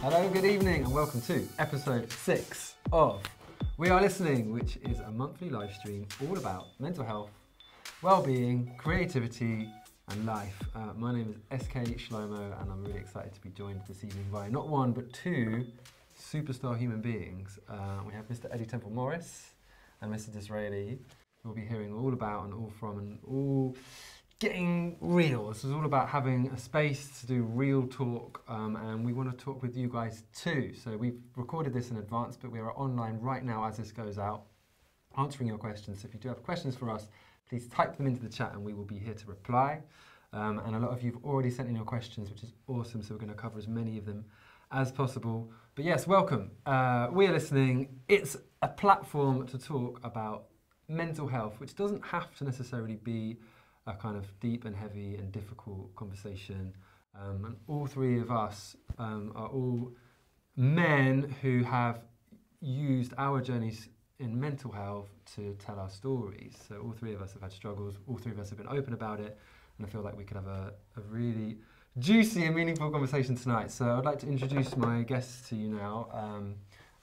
Hello, good evening, and welcome to episode 6 of We Are Listening, which is a monthly live stream all about mental health, well-being, creativity, and life. My name is SK Shlomo, and I'm really excited to be joined this evening by not one but two superstar human beings. We have Mr. Eddy Temple-Morris and Mr. Dizraeli, who we'll be hearing all about and all from and all getting real. This is all about having a space to do real talk, and we want to talk with you guys too. So we've recorded this in advance, but we are online right now as this goes out, answering your questions. So if you do have questions for us, please type them into the chat and we will be here to reply. And a lot of you have already sent in your questions, which is awesome, so we're going to cover as many of them as possible. But yes, welcome. We Are Listening. It's a platform to talk about mental health, which doesn't have to necessarily be a kind of deep and heavy and difficult conversation. And all three of us are all men who have used our journeys in mental health to tell our stories. So all three of us have had struggles, all three of us have been open about it, and I feel like we could have a really juicy and meaningful conversation tonight. So I'd like to introduce my guests to you now.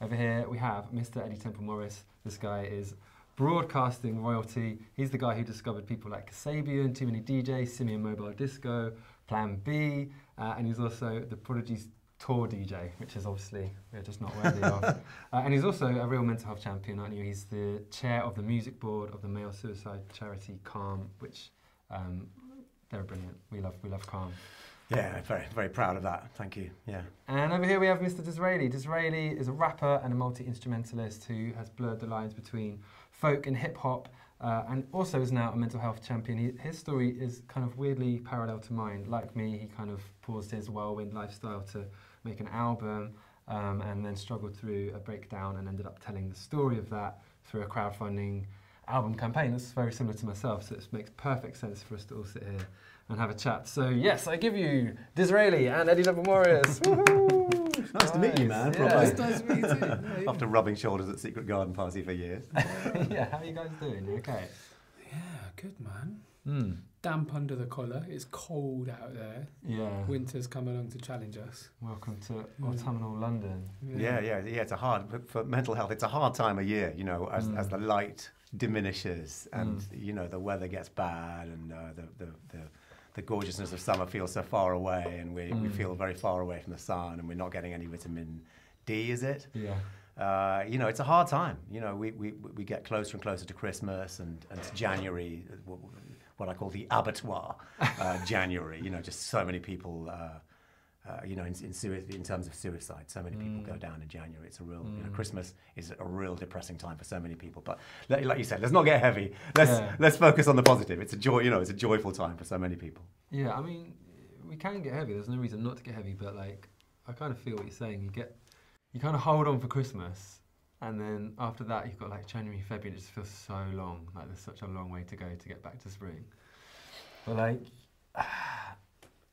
Over here we have Mr. Eddy Temple-Morris. This guy is broadcasting royalty. He's the guy who discovered people like Kasabian, Too Many DJs, Simian Mobile Disco, Plan B, and he's also the Prodigy's tour DJ, which is obviously we're just not worthy of. And he's also a real mental health champion, aren't you? He's the chair of the music board of the male suicide charity Calm, which they're brilliant. We love Calm. Yeah, very proud of that. Thank you. Yeah. And over here we have Mr. Dizraeli. Dizraeli is a rapper and a multi-instrumentalist who has blurred the lines between folk and hip-hop, and also is now a mental health champion. His story is kind of weirdly parallel to mine. Like me, he kind of paused his whirlwind lifestyle to make an album, and then struggled through a breakdown and ended up telling the story of that through a crowdfunding album campaign. That's very similar to myself, so it makes perfect sense for us to all sit here and have a chat. So yes, I give you Dizraeli and Eddy Temple-Morris. Nice to meet you, man. Yeah. It's nice to meet you too. Yeah. After rubbing shoulders at Secret Garden Party for years. Yeah, how are you guys doing? You okay? Yeah, good man. Damp under the collar. It's cold out there. Yeah. Winter's come along to challenge us. Welcome to autumnal London. Yeah. It's a hard, for mental health, it's a hard time of year, you know, as the light diminishes and, you know, the weather gets bad and the gorgeousness of summer feels so far away, and we feel very far away from the sun, and we're not getting any vitamin D, is it? Yeah. You know, it's a hard time. You know, we get closer and closer to Christmas and to January, what I call the abattoir January. You know, just so many people, you know, in terms of suicide, so many people go down in January. It's a real, you know, Christmas is a real depressing time for so many people. But like you said, let's not get heavy. Let's focus on the positive. It's a joy, you know, it's a joyful time for so many people. Yeah, I mean, we can get heavy. There's no reason not to get heavy, but like, I kind of feel what you're saying. You kind of hold on for Christmas, and then after that, you've got like January, February, and it just feels so long. Like there's such a long way to go to get back to spring. But like,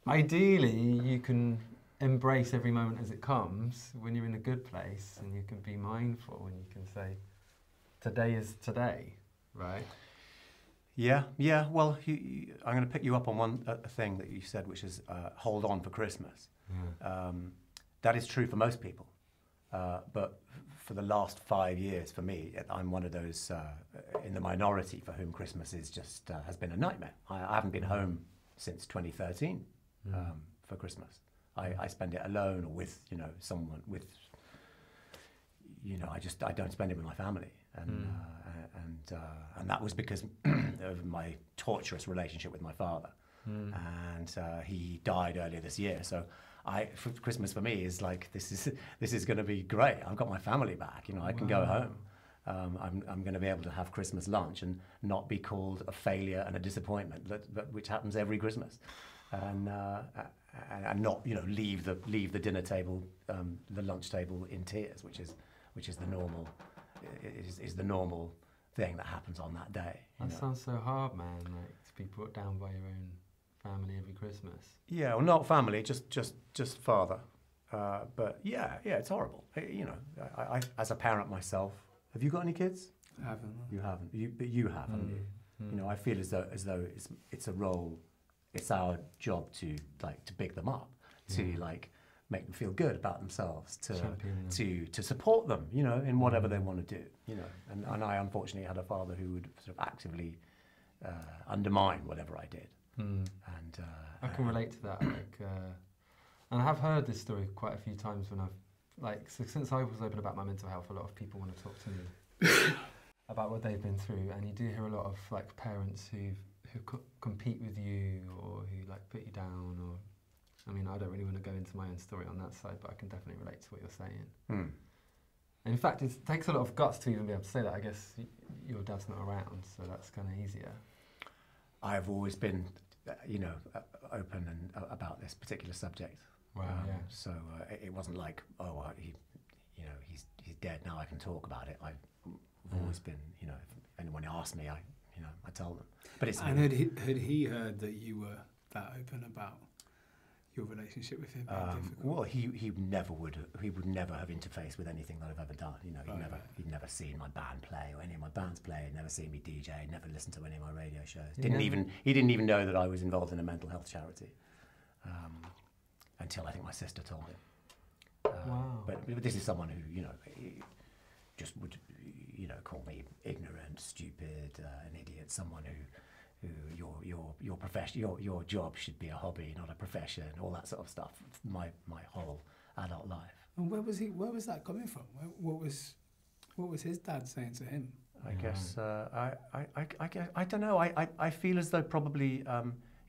ideally, you can embrace every moment as it comes when you're in a good place, and you can be mindful, and you can say, today is today, right? Yeah. Well, I'm going to pick you up on one thing that you said, which is hold on for Christmas. Yeah. That is true for most people, but for the last 5 years, for me, I'm one of those in the minority for whom Christmas is just has been a nightmare. I haven't been home since 2013 for Christmas. I spend it alone or with, you know, someone with, you know, I don't spend it with my family, and that was because of my torturous relationship with my father, and he died earlier this year. So for Christmas for me is like this is going to be great. I've got my family back. You know, I can go home. I'm going to be able to have Christmas lunch and not be called a failure and a disappointment, which happens every Christmas, and not, you know, leave the dinner table, the lunch table in tears, which is the normal is the normal thing that happens on that day. That sounds so hard, man. Like to be brought down by your own family every Christmas. Yeah, well, not family, just father. But yeah, it's horrible. You know, I as a parent myself. Have you got any kids? I haven't. You haven't. But you have, haven't you? You know, I feel as though it's a role. It's our job to big them up, to like make them feel good about themselves, Championing to support them, you know, in whatever they want to do, you know. And I unfortunately had a father who would sort of actively undermine whatever I did. And I can relate to that. Like, and I have heard this story quite a few times when since I was open about my mental health, a lot of people want to talk to me about what they've been through, and you do hear a lot of like parents who compete with you or who like put you down. Or I mean, I don't really want to go into my own story on that side, but I can definitely relate to what you're saying. And in fact, it takes a lot of guts to even be able to say that. I guess your dad's not around, so that's kind of easier. I've always been, you know, open and about this particular subject. Wow. So it wasn't like, oh, he's dead now. I can talk about it. I've always been, you know, if anyone asks me, I tell them. But it's. And had he heard that you were that open about your relationship with him being difficult? Well, he would never have interfaced with anything that I've ever done. You know, he'd never seen my band play or any of my bands play. He'd never seen me DJ. Never listened to any of my radio shows. He didn't even know that I was involved in a mental health charity until I think my sister told him. Wow. But this is someone who, you know, just would, you know, call me ignorant, stupid, an idiot. Someone who your profession, your job should be a hobby, not a profession. All that sort of stuff. My whole adult life. And where was that coming from? What was his dad saying to him? I guess I don't know. I feel as though probably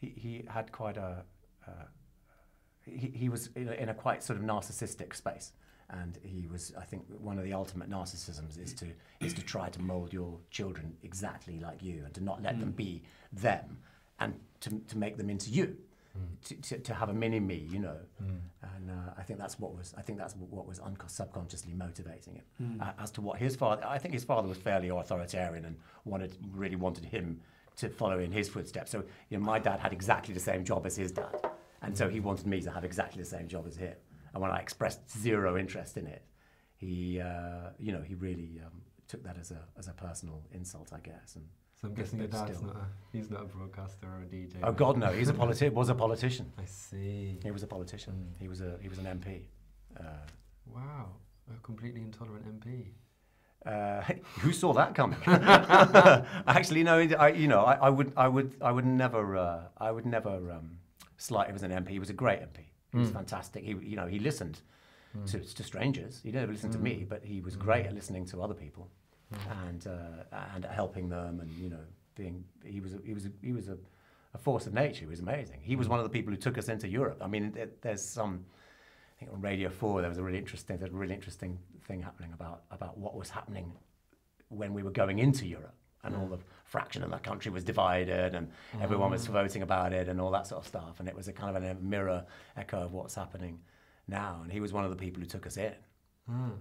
he had quite a he was in a quite sort of narcissistic space, and he was, I think, one of the ultimate narcissisms is to try to mold your children exactly like you, and to not let them be them, and to make them into you, to have a mini me, you know. And I think that's what was subconsciously motivating it. As to what his father, I think his father was fairly authoritarian and really wanted him to follow in his footsteps. So, you know, my dad had exactly the same job as his dad, and so he wanted me to have exactly the same job as him. And when I expressed zero interest in it, he really took that as a personal insult, I guess. And so I'm guessing your dad's he's not a broadcaster or a DJ. Oh God, no! He's was a politician. I see. He was a politician. He was an MP. Wow, a completely intolerant MP. Who saw that coming? Actually, no. I would never slight him as an MP. He was a great MP. He was fantastic. He listened to strangers. He never listened to me, but he was great at listening to other people and helping them. And he was a force of nature. He was amazing. He was one of the people who took us into Europe. I mean, there's some. I think on Radio 4 there was a really interesting thing happening about what was happening when we were going into Europe, and all the fraction of the country was divided, and everyone was voting about it, and all that sort of stuff. And it was a kind of a mirror echo of what's happening now. And he was one of the people who took us in. And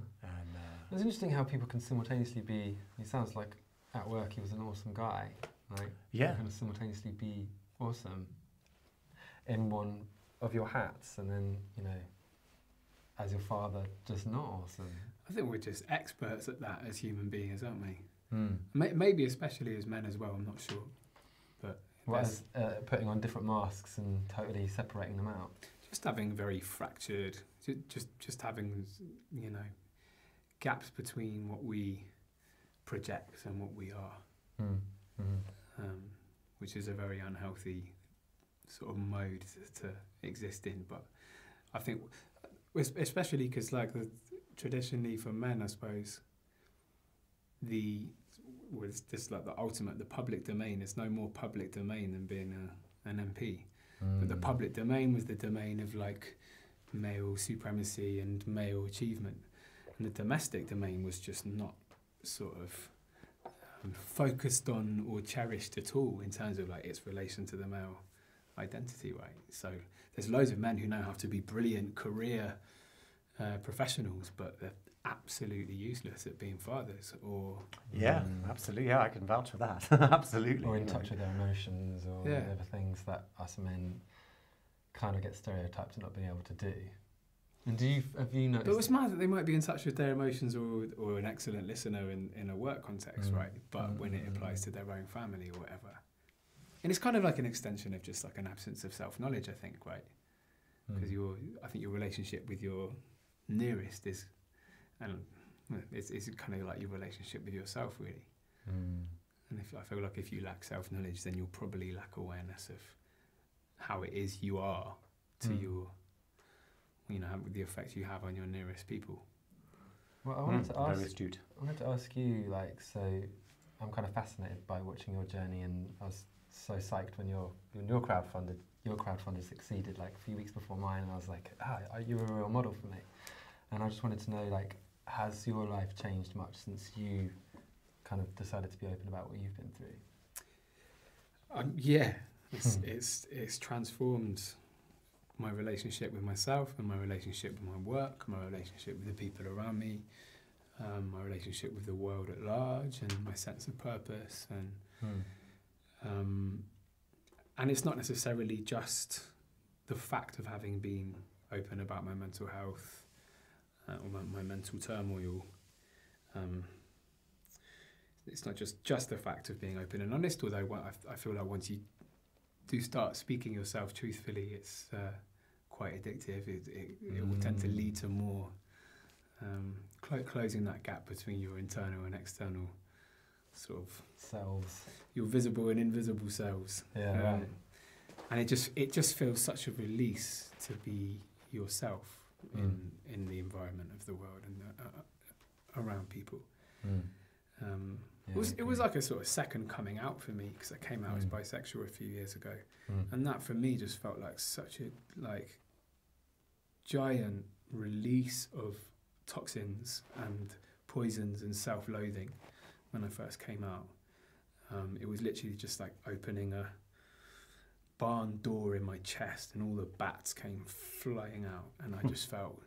it's interesting how people can simultaneously be. He sounds like at work he was an awesome guy. Like, yeah, kind of simultaneously be awesome in one of your hats, and then as your father, just not awesome. I think we're just experts at that as human beings, aren't we? Maybe especially as men as well, I'm not sure. But as putting on different masks and totally separating them out. Just having very fractured, just having, gaps between what we project and what we are, which is a very unhealthy sort of mode to exist in. But I think, especially because traditionally for men, I suppose, was just like the ultimate, the public domain. There's no more public domain than being an MP. But the public domain was the domain of male supremacy and male achievement. And the domestic domain was just not sort of focused on or cherished at all in terms of its relation to the male identity, right? So there's loads of men who now have to be brilliant career professionals, but they're absolutely useless at being fathers. Or absolutely, yeah, I can vouch for that. Absolutely. Or in touch with their emotions, or other things that us men kind of get stereotyped to not being able to do. And have you noticed? But it's mad that they might be in touch with their emotions or an excellent listener in a work context, right? But when it applies to their own family or whatever. And it's kind of like an extension of just an absence of self-knowledge, I think, right? because I think your relationship with your nearest is, and it's kind of like your relationship with yourself, really. And I feel like if you lack self-knowledge, then you'll probably lack awareness of how it is you are to your, the effect you have on your nearest people. Well, I wanted to ask. Very astute. I wanted to ask you, like, so I'm kind of fascinated by watching your journey, and I was so psyched when your crowdfunder succeeded, like a few weeks before mine, and I was like, you were a real model for me. And I just wanted to know, like, has your life changed much since you kind of decided to be open about what you've been through? Yeah, it's transformed my relationship with myself and my relationship with my work, my relationship with the people around me, my relationship with the world at large, and my sense of purpose. And it's not necessarily just the fact of having been open about my mental health or my mental turmoil. It's not just the fact of being open and honest, although I feel like once you do start speaking yourself truthfully, it's quite addictive. It will tend to lead to more closing that gap between your internal and external sort of selves, your visible and invisible selves. Right. And it just feels such a release to be yourself in the environment of the world and around people. It was like a sort of second coming out for me, because I came out as bisexual a few years ago, and that for me just felt like such a giant release of toxins and poisons and self-loathing when I first came out. It was literally just like opening a barn door in my chest, and all the bats came flying out, and I just felt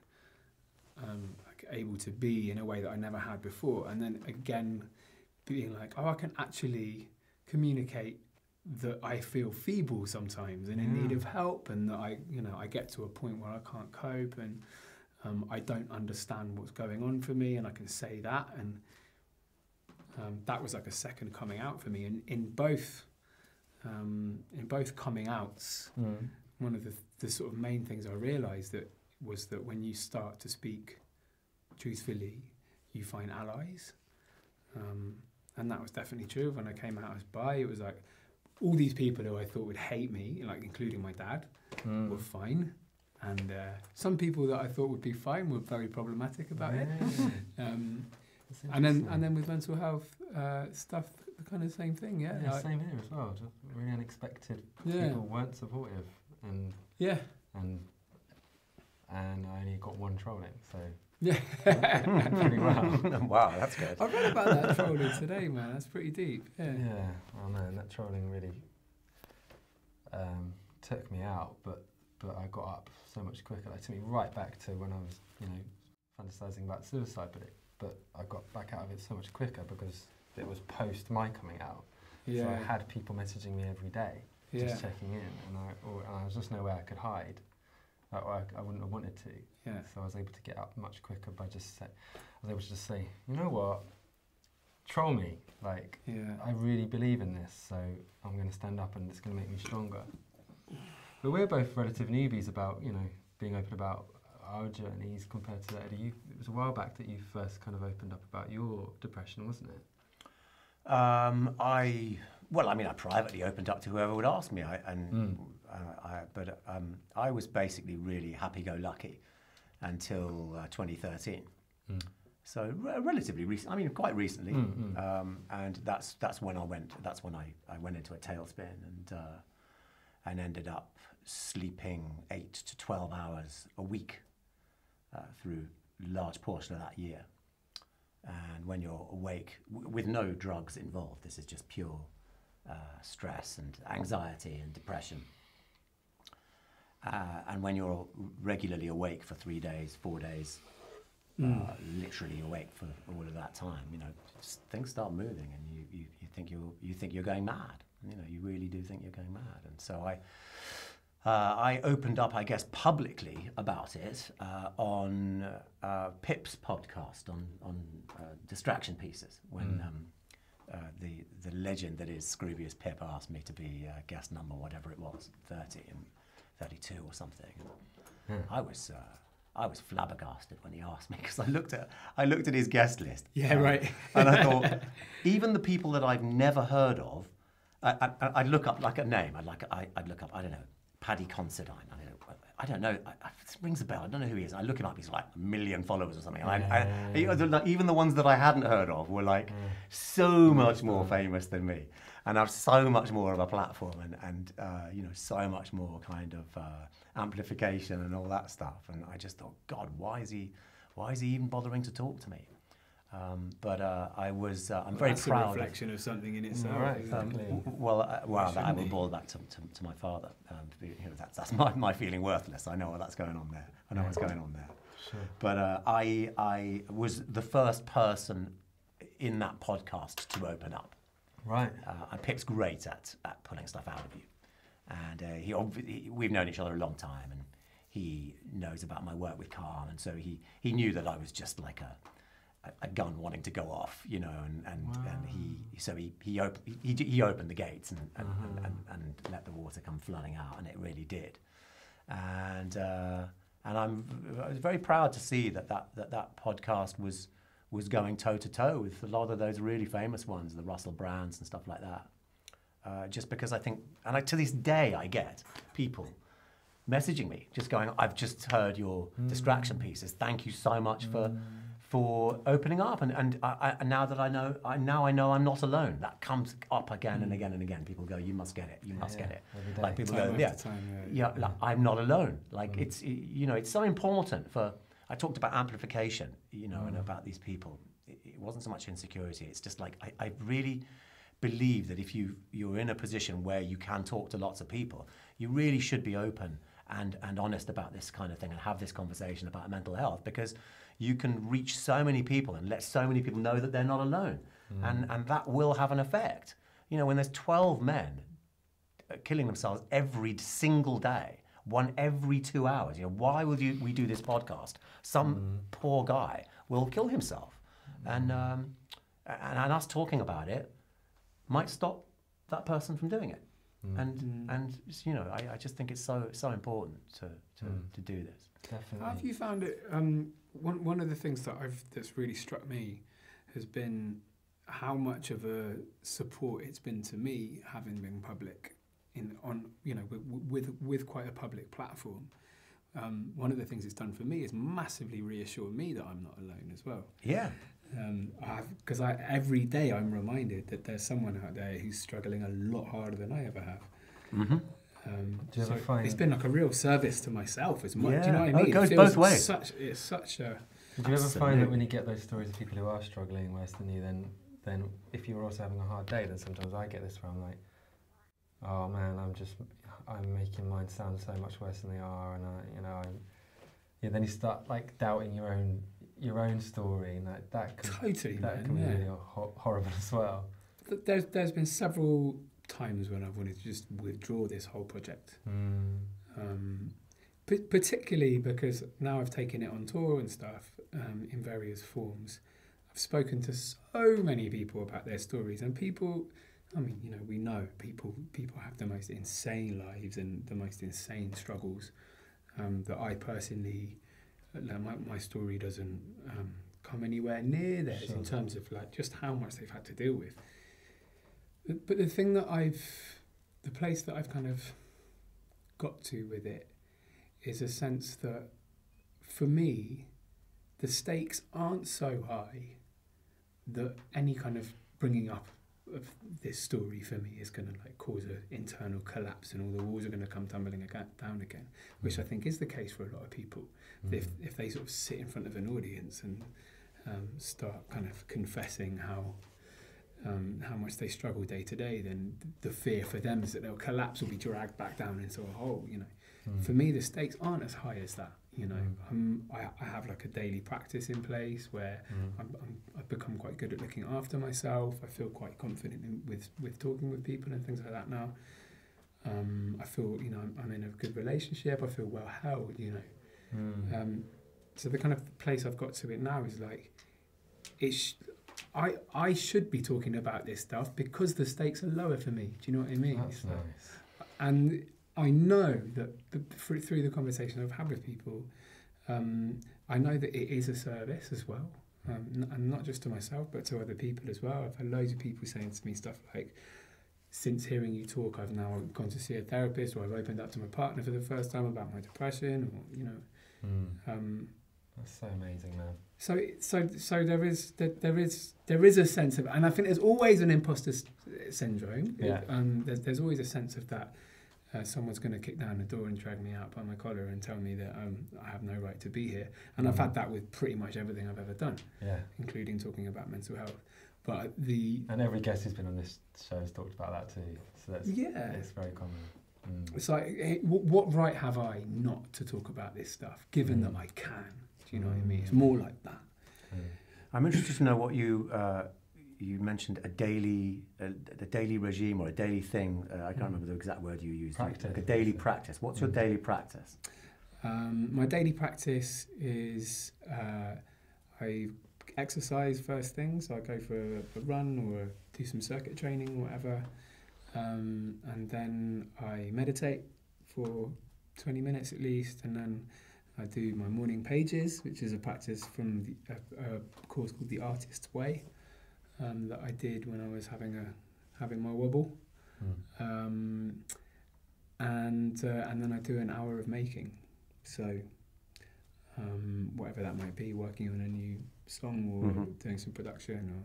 like able to be in a way that I never had before. And then again, being like, I can actually communicate that I feel feeble sometimes and in need of help, and that I get to a point where I can't cope, and I don't understand what's going on for me, and I can say that, and that was like a second coming out for me. And in both coming outs, one of the sort of main things I realised was that when you start to speak truthfully, you find allies. And that was definitely true. When I came out as bi, it was like all these people who I thought would hate me, like including my dad, were fine. And some people that I thought would be fine were very problematic about it. And then with mental health stuff, the kind of same thing, like, same here as well. Just really unexpected. People weren't supportive, and I only got one trolling, so pretty well. Wow, that's good. I read about that trolling today, man. That's pretty deep. Yeah. Oh man, that trolling really took me out, but I got up so much quicker. It took me right back to when I was, fantasizing about suicide, but I got back out of it so much quicker because it was post my coming out. So I had people messaging me every day, just checking in, and I was just nowhere I could hide. I wouldn't have wanted to. So I was able to get up much quicker by I was able to just say, you know what, troll me. Like, I really believe in this, so I'm going to stand up, and it's going to make me stronger. But we're both relative newbies about, being open about our journeys compared to Eddie. It was a while back that you first kind of opened up about your depression, wasn't it? I privately opened up to whoever would ask me, but I was basically really happy-go-lucky until 2013. So relatively recent. I mean, quite recently, and that's when I went. That's when I went into a tailspin and ended up sleeping 8 to 12 hours a week through a large portion of that year. And when you're awake, with no drugs involved, this is just pure stress and anxiety and depression. And when you're regularly awake for 3 days, 4 days, literally awake for all of that time, things start moving, and you think you're going mad. You really do think you're going mad. And so I opened up, I guess, publicly about it on Pip's podcast on distraction pieces, when the legend that is Scroobius Pip asked me to be guest number, whatever it was, 30 and 32 or something. I was flabbergasted when he asked me, because I looked at his guest list. Yeah, right. And I thought, even the people that I've never heard of, I'd look up like a name. I'd look up, I don't know, Paddy Considine. I don't know. It rings a bell. I don't know who he is. I look him up. He's like 1 million followers or something. Even the ones that I hadn't heard of were like so much more famous than me, and have so much more of a platform, and so much more kind of amplification and all that stuff. And I just thought, God, why is he even bothering to talk to me? I'm very that's proud. A reflection of something in itself. Right, exactly. That will boil back to my father. That's my feeling worthless. I know what's going on there. Sure. But I was the first person in that podcast to open up. Right. And Pip's great at pulling stuff out of you, and we've known each other a long time, and he knows about my work with Calm, and so he knew that I was just like a gun wanting to go off, and he opened the gates and let the water come flooding out, and it really did. And I was very proud to see that podcast was going toe to toe with a lot of those really famous ones, the Russell Brands and stuff like that. Just because I think, to this day I get people messaging me, just going, "I've just heard your distraction pieces. Thank you so much for opening up." And now that I know I'm not alone. That comes up again and again and again. People go, "You must get it. You must get it." Like people Time go, after "Yeah, time, like, I'm not alone." Like it's so important for. I talked about amplification, and about these people. It wasn't so much insecurity. It's just like I really believe that if you're in a position where you can talk to lots of people, you really should be open and honest about this kind of thing and have this conversation about mental health, because you can reach so many people and let so many people know that they're not alone, and that will have an effect. When there's 12 men killing themselves every single day, one every 2 hours, why would we do this podcast? Some poor guy will kill himself, and us talking about it might stop that person from doing it. And I just think it's so important to do this. Definitely. How have you found it? One of the things that's really struck me has been how much of a support it's been to me, having been public with quite a public platform. One of the things it's done for me is massively reassure me that I'm not alone as well. Yeah. Because every day I'm reminded that there's someone out there who's struggling a lot harder than I ever have. Mm-hmm. Do you ever find it's been like a real service to myself as much. Yeah. Do you know what I mean? It goes both ways. It's such a. Did you ever find that when you get those stories of people who are struggling worse than you, then if you're also having a hard day, then sometimes I get this where I'm like, oh man, I'm making mine sound so much worse than they are, and then you start like doubting your own story, and that can be really horrible as well. There's been several times when I've wanted to just withdraw this whole project, particularly because now I've taken it on tour and stuff in various forms. I've spoken to so many people about their stories, and people. I mean, we know people have the most insane lives and the most insane struggles that I personally, my story doesn't come anywhere near theirs in terms of like just how much they've had to deal with. But the thing that the place that I've kind of got to with it is a sense that for me, the stakes aren't so high that any kind of bringing up of this story for me is going to like cause an internal collapse and all the walls are going to come tumbling down again, which I think is the case for a lot of people. If they sort of sit in front of an audience and start kind of confessing how much they struggle day to day, then the fear for them is that they'll collapse or be dragged back down into a hole. For me, the stakes aren't as high as that. I have like a daily practice in place where I've become quite good at looking after myself. I feel quite confident with talking with people and things like that now. I feel I'm in a good relationship. I feel well held. So the kind of place I've got to it now is like I should be talking about this stuff because the stakes are lower for me. Do you know what I mean? That's nice. And I know that through the conversation I've had with people, I know that it is a service as well, and not just to myself, but to other people as well. I've had loads of people saying to me stuff like, since hearing you talk, I've now gone to see a therapist, or I've opened up to my partner for the first time about my depression, or, you know. That's so amazing, man. So there is a sense of, and I think there's always an imposter syndrome. Yeah. There's always a sense of that. Someone's going to kick down the door and drag me out by my collar and tell me that I have no right to be here. And I've had that with pretty much everything I've ever done, including talking about mental health. But and every guest who's been on this show has talked about that too. So it's very common. It's like, hey, what right have I not to talk about this stuff, given that I can? Do you know what I mean? It's more like that. I'm interested to know what you mentioned a daily regime or a daily thing. I can't remember the exact word you used. Practice. Like a daily practice. What's your daily practice? My daily practice is I exercise first thing, so I go for a run or do some circuit training or whatever, and then I meditate for 20 minutes at least, and then I do my morning pages, which is a practice from a course called The Artist's Way, that I did when I was having my wobble, and then I do an hour of making. So whatever that might be, working on a new song or doing some production, or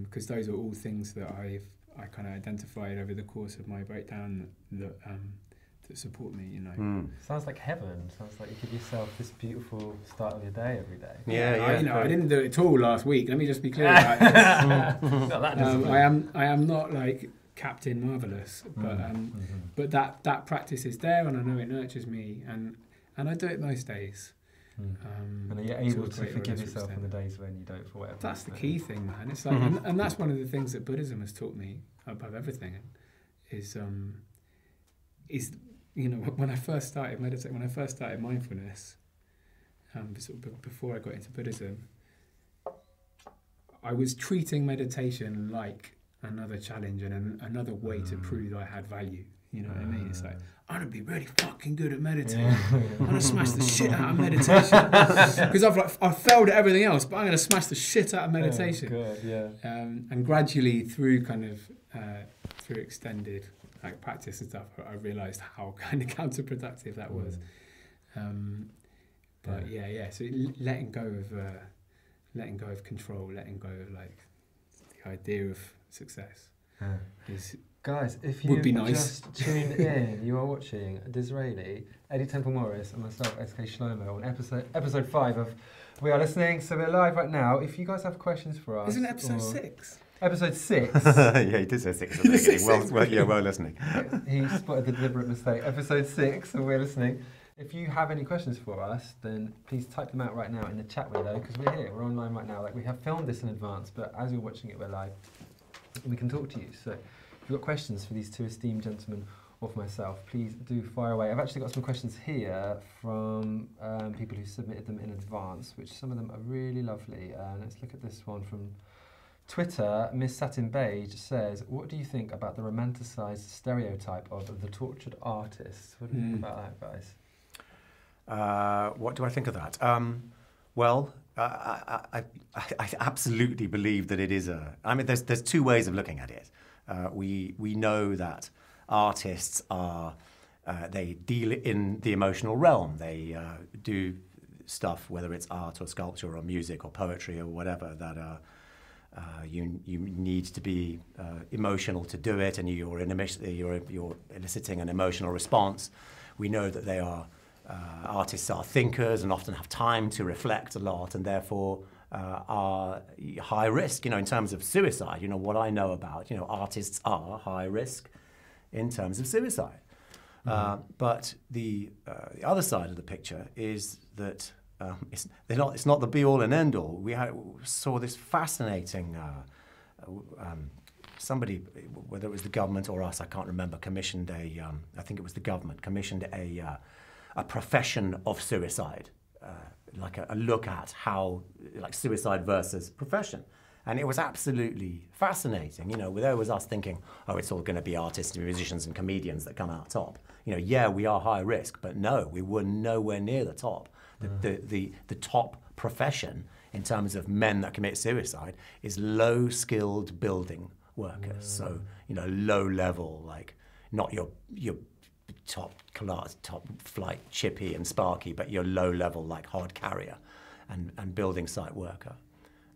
because those are all things that I kind of identified over the course of my breakdown that support me, you know. Sounds like heaven. Sounds like you give yourself this beautiful start of your day every day. I didn't do it at all last week. Let me just be clear about this. I am not like Captain Marvellous, but that practice is there, and I know it nurtures me, and I do it most days. And are you able to forgive yourself on the days when you don't, for whatever? That's the key thing, man. It's like, and that's one of the things that Buddhism has taught me above everything, is you know, when I first started meditating, when I first started mindfulness, sort of before I got into Buddhism, I was treating meditation like another challenge and another way to prove I had value. You know what I mean? It's like, I'm going to be really fucking good at meditating. I'm going to smash the shit out of meditation. Because I've failed at everything else, but I'm going to smash the shit out of meditation. And gradually through through extended like practice and stuff, I realised how kind of counterproductive that was. So letting go of control, letting go of like the idea of success is... Guys, if you just tuned in, you are watching Dizraeli, Eddy Temple-Morris, and myself, SK Shlomo, on episode 5 of We Are Listening. So we're live right now. If you guys have questions for us... Isn't it episode 6? Episode 6. Yeah, he did say 6 at the beginning. Well listening. He spotted the deliberate mistake. Episode 6 of We're Listening. If you have any questions for us, then please type them out right now in the chat window, because we're here, we're online right now. Like, we have filmed this in advance, but as you're watching it, we're live. And we can talk to you. So if you've got questions for these two esteemed gentlemen or for myself, please do fire away. I've actually got some questions here from people who submitted them in advance, which some of them are really lovely. Let's look at this one from Twitter. Miss Satin Beige says, what do you think about the romanticized stereotype of the tortured artist? What do you think about that, guys? What do I think of that? I absolutely believe that it is there's two ways of looking at it. We know that artists they deal in the emotional realm. They do stuff, whether it's art or sculpture or music or poetry or whatever, that you need to be emotional to do it, and you're eliciting an emotional response. We know that they are artists are thinkers and often have time to reflect a lot, and therefore are high risk, in terms of suicide. What I know about, artists are high risk in terms of suicide. But the other side of the picture is that it's not the be-all and end-all. We saw this fascinating, somebody, whether it was the government or us, I can't remember, commissioned I think it was the government, commissioned a profession of suicide, like a look at how, like suicide versus profession. And it was absolutely fascinating. You know, there was us thinking, oh, it's all going to be artists and musicians and comedians that come out top. You know, yeah, we are high risk, but no, we were nowhere near the top. The top profession in terms of men that commit suicide is low-skilled building workers. So, you know, low level, like not your top class, top flight chippy and sparky, but your low level like hard carrier and building site worker.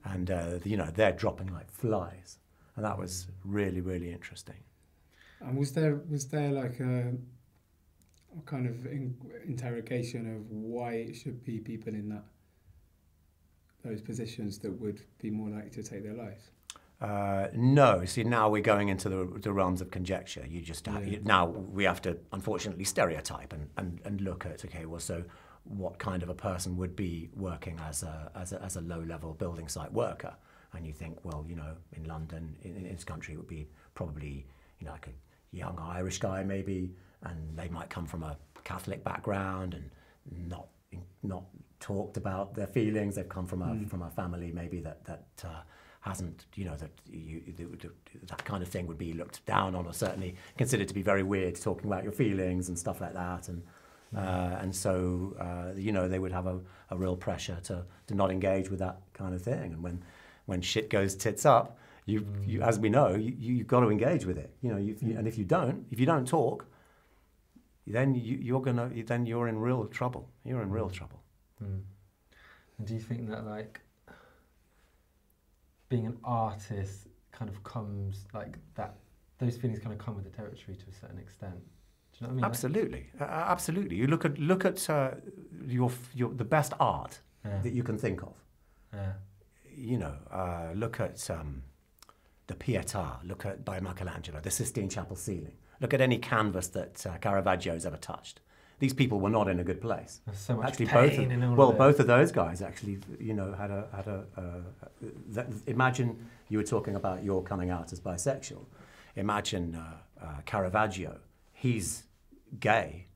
And, you know, they're dropping like flies. And that was really, really interesting. And was there like a kind of interrogation of why it should be people in those positions that would be more likely to take their lives? No. See, now we're going into the realms of conjecture. You just now we have to, unfortunately, stereotype and look at, okay, well, so what kind of a person would be working as a low-level building site worker? And you think, well, you know, in London, in this country, it would be probably, you know, like a young Irish guy maybe, and they might come from a Catholic background and not talked about their feelings. They've come from a family maybe that hasn't, you know, that kind of thing would be looked down on or certainly considered to be very weird, talking about your feelings and stuff like that. And so, you know, they would have a real pressure to not engage with that kind of thing. And when shit goes tits up, you as we know, you've got to engage with it. You know, and if you don't talk, then you're in real trouble. You're in real trouble. And do you think that, like, being an artist kind of comes, like, that those feelings kind of come with the territory to a certain extent? Do you know what I mean? Absolutely, absolutely. You look at the best art that you can think of. You know, look at the Pietà. Look at by Michelangelo, the Sistine Chapel ceiling. Look at any canvas that Caravaggio's ever touched. These people were not in a good place. There's so much actually, pain in all of both of those guys actually, you know, imagine you were talking about your coming out as bisexual. Imagine Caravaggio. He's gay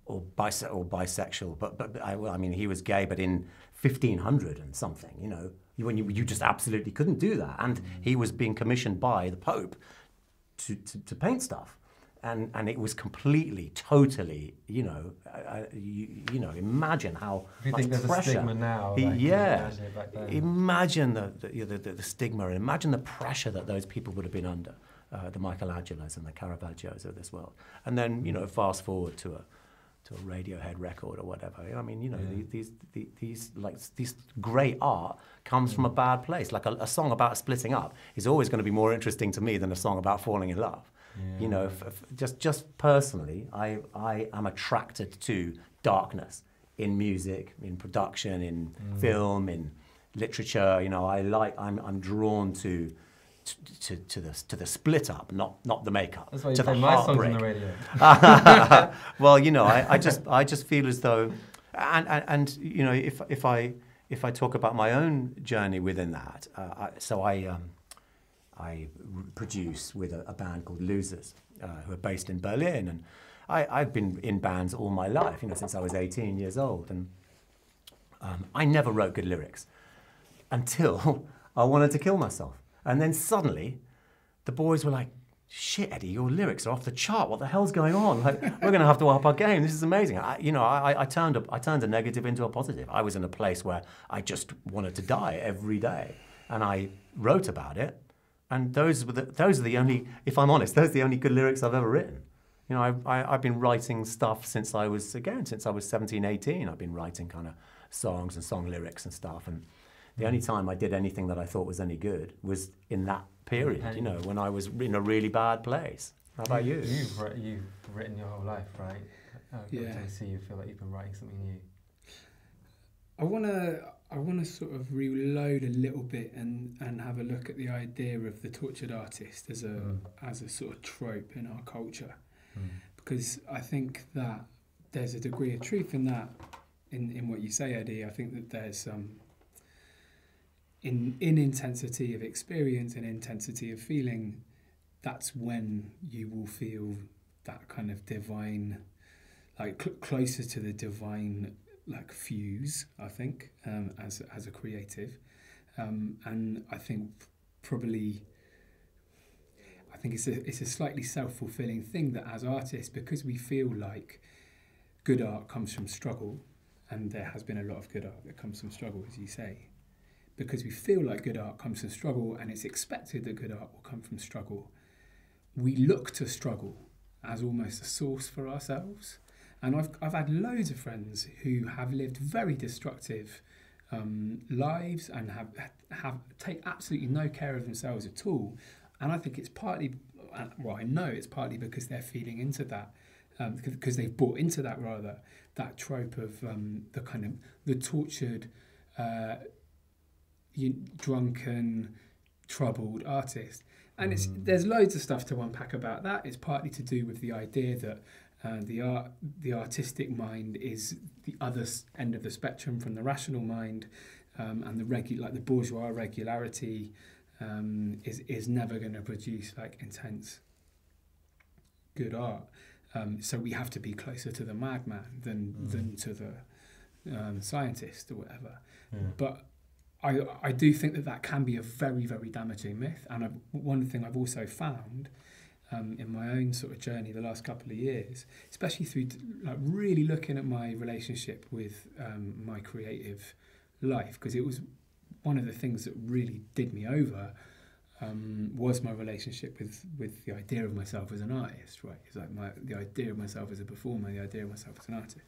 or bisexual, but I mean, he was gay, but in 1500 and something. You know, when you just absolutely couldn't do that, and he was being commissioned by the Pope to paint stuff. And it was completely, totally, you know, imagine how you much think there's pressure. A stigma now. Imagine the stigma, and imagine the pressure that those people would have been under, the Michelangelos and the Caravaggios of this world. And then, you know, fast forward to a Radiohead record or whatever. I mean, you know, these great art comes from a bad place. Like a song about splitting up is always going to be more interesting to me than a song about falling in love. You know, just personally, I am attracted to darkness in music, in production, in film, in literature. You know, I'm drawn to the split up, not the makeup. That's why you to play the my songs heartbreak. on the radio. Well, you know, I just feel as though, and you know, if I talk about my own journey within that, I produce with a band called Losers, who are based in Berlin, and I've been in bands all my life, you know, since I was 18 years old, and I never wrote good lyrics until I wanted to kill myself. And then suddenly, the boys were like, shit, Eddie, your lyrics are off the chart. What the hell's going on? Like, we're going to have to up our game. This is amazing. I turned a negative into a positive. I was in a place where I just wanted to die every day, and I wrote about it. And those are the only, if I'm honest, those are the only good lyrics I've ever written. You know, I've been writing stuff since I was 17, 18. I've been writing kind of songs and song lyrics and stuff. And the only time I did anything that I thought was any good was in that period, you know, when I was in a really bad place. How about you? You've written your whole life, right? I see you feel like you've been writing something new. I want to sort of reload a little bit and have a look at the idea of the tortured artist as a sort of trope in our culture, because I think that there's a degree of truth in that, in what you say, Eddie. I think that there's in intensity of experience and intensity of feeling, that's when you will feel that kind of divine, like closer to the divine, like fuse, I think, as a creative, and I think probably, I think it's a slightly self-fulfilling thing that as artists, because we feel like good art comes from struggle, and there has been a lot of good art that comes from struggle, as you say, because we feel like good art comes from struggle and it's expected that good art will come from struggle, we look to struggle as almost a source for ourselves. And I've had loads of friends who have lived very destructive lives and have take absolutely no care of themselves at all. And I think it's partly, well, I know it's partly because they're feeding into that, because they've bought into that, rather, that trope of the kind of the tortured, drunken, troubled artist. And there's loads of stuff to unpack about that. It's partly to do with the idea that the artistic mind is the other end of the spectrum from the rational mind, and the bourgeois regularity is never going to produce like intense good art. So we have to be closer to the madman than to the scientist or whatever. Yeah. But I do think that can be a very, very damaging myth. And one thing I've also found in my own sort of journey the last couple of years, especially through like really looking at my relationship with my creative life, because it was one of the things that really did me over, was my relationship with the idea of myself as an artist, right? It's like the idea of myself as a performer, the idea of myself as an artist.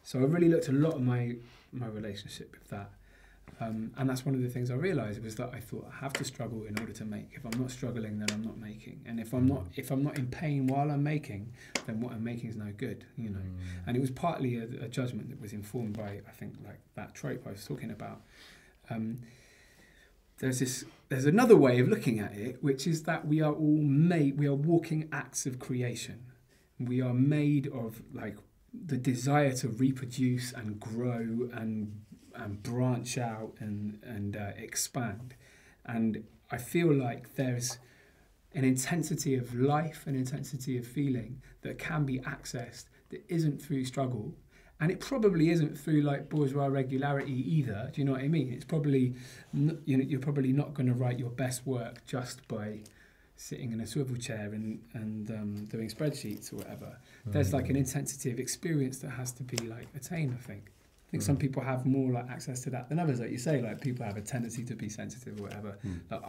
So I really looked a lot at my relationship with that. And that's one of the things I realised, was that I thought I have to struggle in order to make. If I'm not struggling, then I'm not making. And if I'm not in pain while I'm making, then what I'm making is no good, you know. And it was partly a judgment that was informed by, I think, like that trope I was talking about. There's another way of looking at it, which is that we are walking acts of creation. We are made of like the desire to reproduce and grow and branch out and expand. And I feel like there's an intensity of life, an intensity of feeling that can be accessed that isn't through struggle. And it probably isn't through like bourgeois regularity either. Do you know what I mean? It's probably, you're probably not going to write your best work just by sitting in a swivel chair and doing spreadsheets or whatever. There's like an intensity of experience that has to be like attained, I think. I think some people have more like access to that than others. Like you say, like people have a tendency to be sensitive or whatever. Like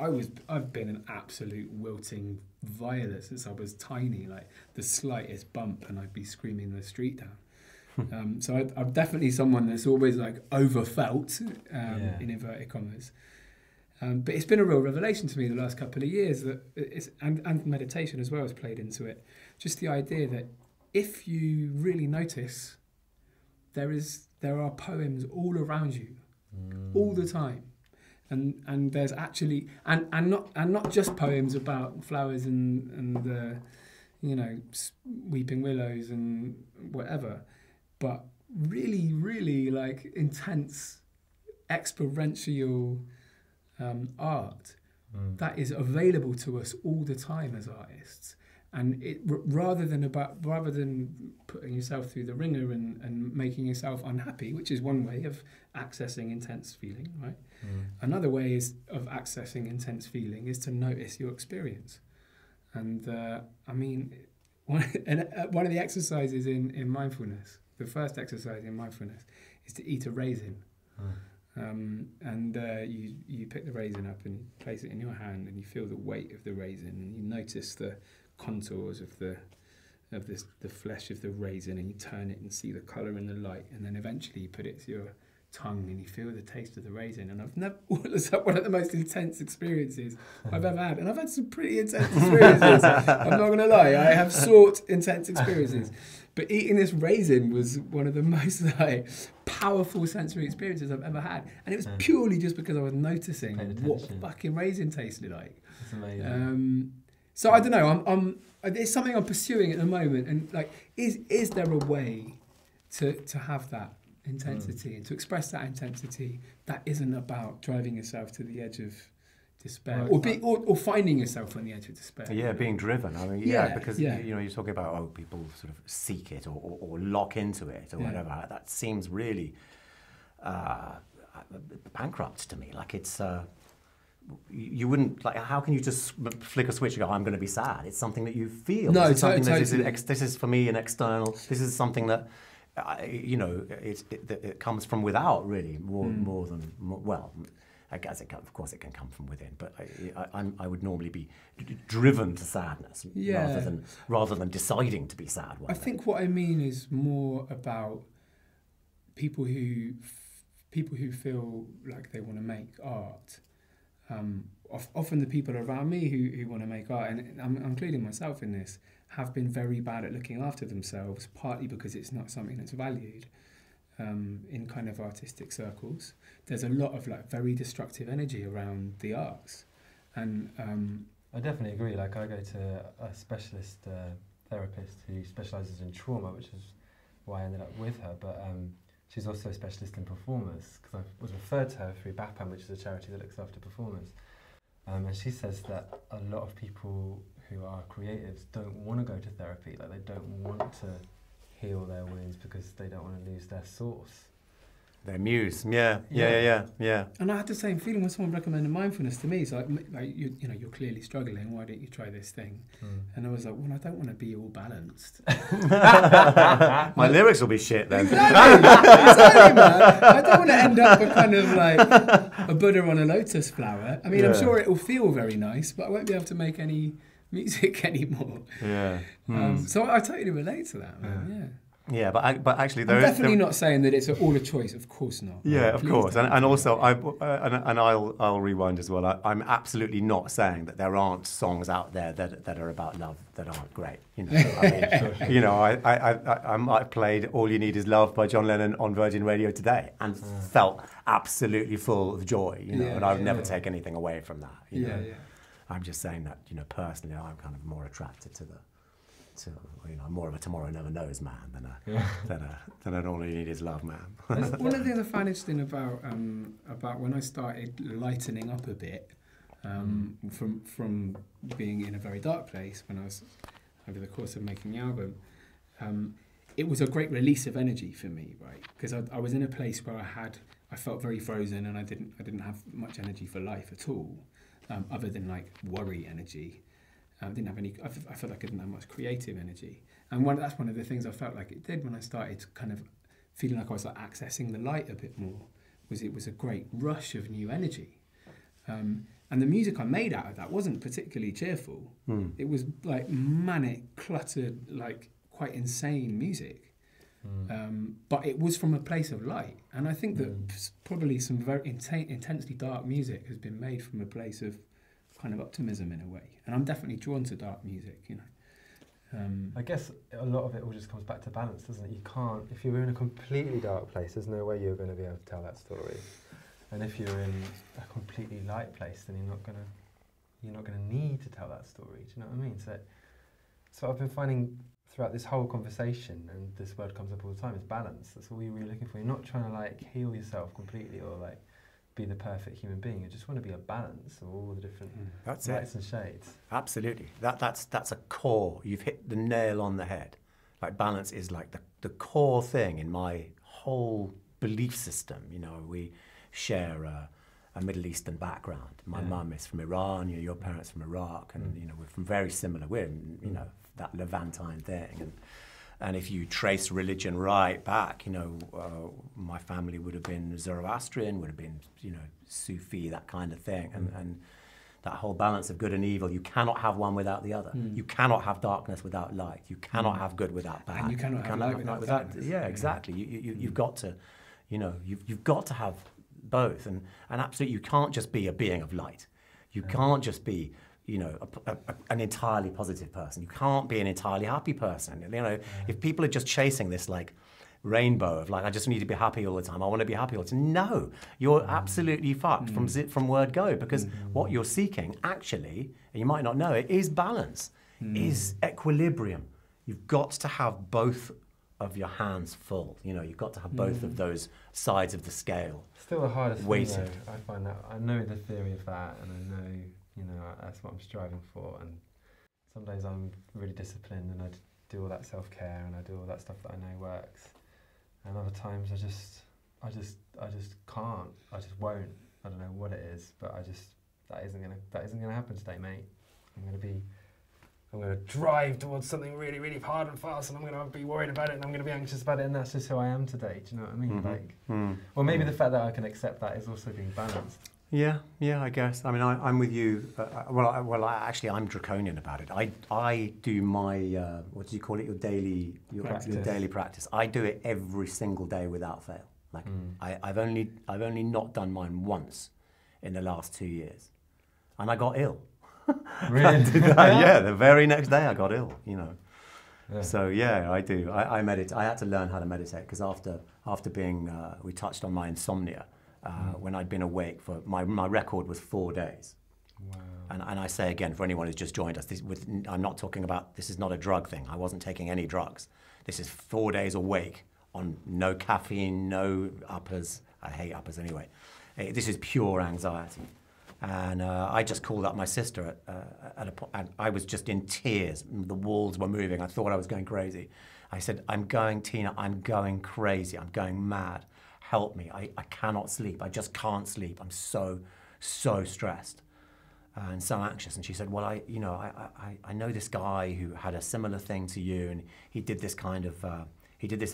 I've been an absolute wilting violet since I was tiny. Like the slightest bump and I'd be screaming the street down. So I'm definitely someone that's always like overfelt in inverted commas. But it's been a real revelation to me the last couple of years that and meditation as well has played into it. Just the idea that if you really notice, there are poems all around you, all the time, and there's actually and not just poems about flowers and weeping willows and whatever, but really, really like intense experiential art that is available to us all the time as artists. And it rather than putting yourself through the ringer and making yourself unhappy, which is one way of accessing intense feeling, right? Another way of accessing intense feeling is to notice your experience. And I mean, one of the exercises in mindfulness, the first exercise in mindfulness, is to eat a raisin. You pick the raisin up and you place it in your hand and you feel the weight of the raisin and you notice the contours of the flesh of the raisin, and you turn it and see the colour and the light, and then eventually you put it to your tongue and you feel the taste of the raisin. And it's one of the most intense experiences I've ever had, and I've had some pretty intense experiences. I'm not going to lie, I have sought intense experiences, but eating this raisin was one of the most like powerful sensory experiences I've ever had, and it was purely just because I was noticing what fucking raisin tasted like. That's amazing. So I don't know. It's something I'm pursuing at the moment, and like, is there a way to have that intensity and to express that intensity that isn't about driving yourself to the edge of despair, or finding yourself on the edge of despair? Yeah, being driven. I mean, because you're talking about people sort of seek it or lock into it or whatever. That seems really bankrupt to me. Like it's. you wouldn't, like, how can you just flick a switch and go, I'm going to be sad? It's something that you feel. No, this is something totally. this is for me an external, this is something that, you know, it comes from without, really, more than, well, I guess of course it can come from within, but I would normally be driven to sadness rather than deciding to be sad. I think what I mean is more about people who feel like they want to make art. Often the people around me who want to make art, and I'm including myself in this, have been very bad at looking after themselves, partly because it's not something that's valued in kind of artistic circles. There's a lot of like very destructive energy around the arts, and I definitely agree. Like, I go to a specialist therapist who specialises in trauma, which is why I ended up with her, but she's also a specialist in performers, because I was referred to her through BAPAM, which is a charity that looks after performers. And she says that a lot of people who are creatives don't want to go to therapy, like they don't want to heal their wounds because they don't want to lose their source. Their muse, yeah. And I had the same feeling when someone recommended mindfulness to me. So like you know, you're clearly struggling. Why don't you try this thing? And I was like, well, I don't want to be all balanced. My lyrics will be shit then. Exactly, man. I don't want to end up a kind of like a Buddha on a lotus flower. I mean, I'm sure it will feel very nice, but I won't be able to make any music anymore. Yeah. So I totally relate to that, man. Yeah. Yeah, but actually, I'm definitely not saying that it's all a choice. Of course not. Yeah, of course, and also I'll rewind as well. I'm absolutely not saying that there aren't songs out there that are about love that aren't great. You know, I mean, you know, I played "All You Need Is Love" by John Lennon on Virgin Radio today, and felt absolutely full of joy. You know, and I would never take anything away from that. You know? I'm just saying that, you know, personally, I'm kind of more attracted to you know, more of a tomorrow never knows man than an all you need is love man. One of the things I find interesting about when I started lightening up a bit from being in a very dark place when I was over the course of making the album, it was a great release of energy for me, right? Because I was in a place where I felt very frozen, and I didn't have much energy for life at all, other than like worry energy. I didn't have any. I felt like I didn't have much creative energy, and that's one of the things I felt like it did when I started kind of feeling like I was like accessing the light a bit more. It was a great rush of new energy, and the music I made out of that wasn't particularly cheerful. It was like manic, cluttered, like quite insane music, but it was from a place of light. And I think that probably some very intensely dark music has been made from a place of kind of optimism in a way, and I'm definitely drawn to dark music, you know. I guess a lot of it all just comes back to balance, doesn't it? You can't, if you're in a completely dark place, there's no way you're going to be able to tell that story. And if you're in a completely light place, then you're not going to need to tell that story. Do you know what I mean? So I've been finding throughout this whole conversation, and this word comes up all the time, is balance. That's all you're really looking for. You're not trying to like heal yourself completely or like be the perfect human being. You just want to be a balance of all the different lights and shades. Absolutely. That's a core. You've hit the nail on the head. Like, balance is like the core thing in my whole belief system. You know, we share a Middle Eastern background. My mum is from Iran, you know, your parents from Iraq, and you know, we're from very similar, we're, you know, that Levantine thing. And if you trace religion right back, you know, my family would have been Zoroastrian, would have been, you know, Sufi, that kind of thing. And that whole balance of good and evil, you cannot have one without the other. You cannot have darkness without light. You cannot have good without bad. And you cannot have light without darkness. Yeah, exactly. You've got to, you know, you've got to have both. And absolutely, you can't just be a being of light. You can't just be, you know, an entirely positive person. You can't be an entirely happy person. You know, if people are just chasing this like rainbow of like, I just need to be happy all the time, I want to be happy all the time. No, you're absolutely fucked from word go, because what you're seeking actually, and you might not know it, is balance, is equilibrium. You've got to have both of your hands full. You know, you've got to have both of those sides of the scale. Still the hardest weighted. thing, though. I find that I know the theory of that, and I know, you know, that's what I'm striving for. And some days I'm really disciplined, and I do all that self-care, and I do all that stuff that I know works. And other times I just can't. I just won't. I don't know what it is, but that isn't gonna happen today, mate. I'm gonna drive towards something really, really hard and fast, and I'm gonna be worried about it, and I'm gonna be anxious about it, and that's just who I am today. Do you know what I mean? Or maybe the fact that I can accept that is also being balanced. Yeah, I guess. I mean, I'm with you. I'm draconian about it. I do my what do you call it? Your daily practice. I do it every single day without fail. Like I've only not done mine once in the last 2 years, and I got ill. Really? Yeah, the very next day I got ill. You know. Yeah. So yeah, I do. I meditate. I had to learn how to meditate because after being we touched on my insomnia. When I'd been awake for my record was 4 days. Wow. And I say again, for anyone who's just joined us, I'm not talking about, this is not a drug thing. I wasn't taking any drugs. This is 4 days awake on no caffeine, no uppers. I hate uppers anyway. This is pure anxiety. And I just called up my sister at a point, and I was just in tears. The walls were moving. I thought I was going crazy. I said, Tina, I'm going crazy. I'm going mad. Help me. I cannot sleep. I just can't sleep. I'm so stressed and so anxious. And she said, well, I know this guy who had a similar thing to you, and he did this kind of,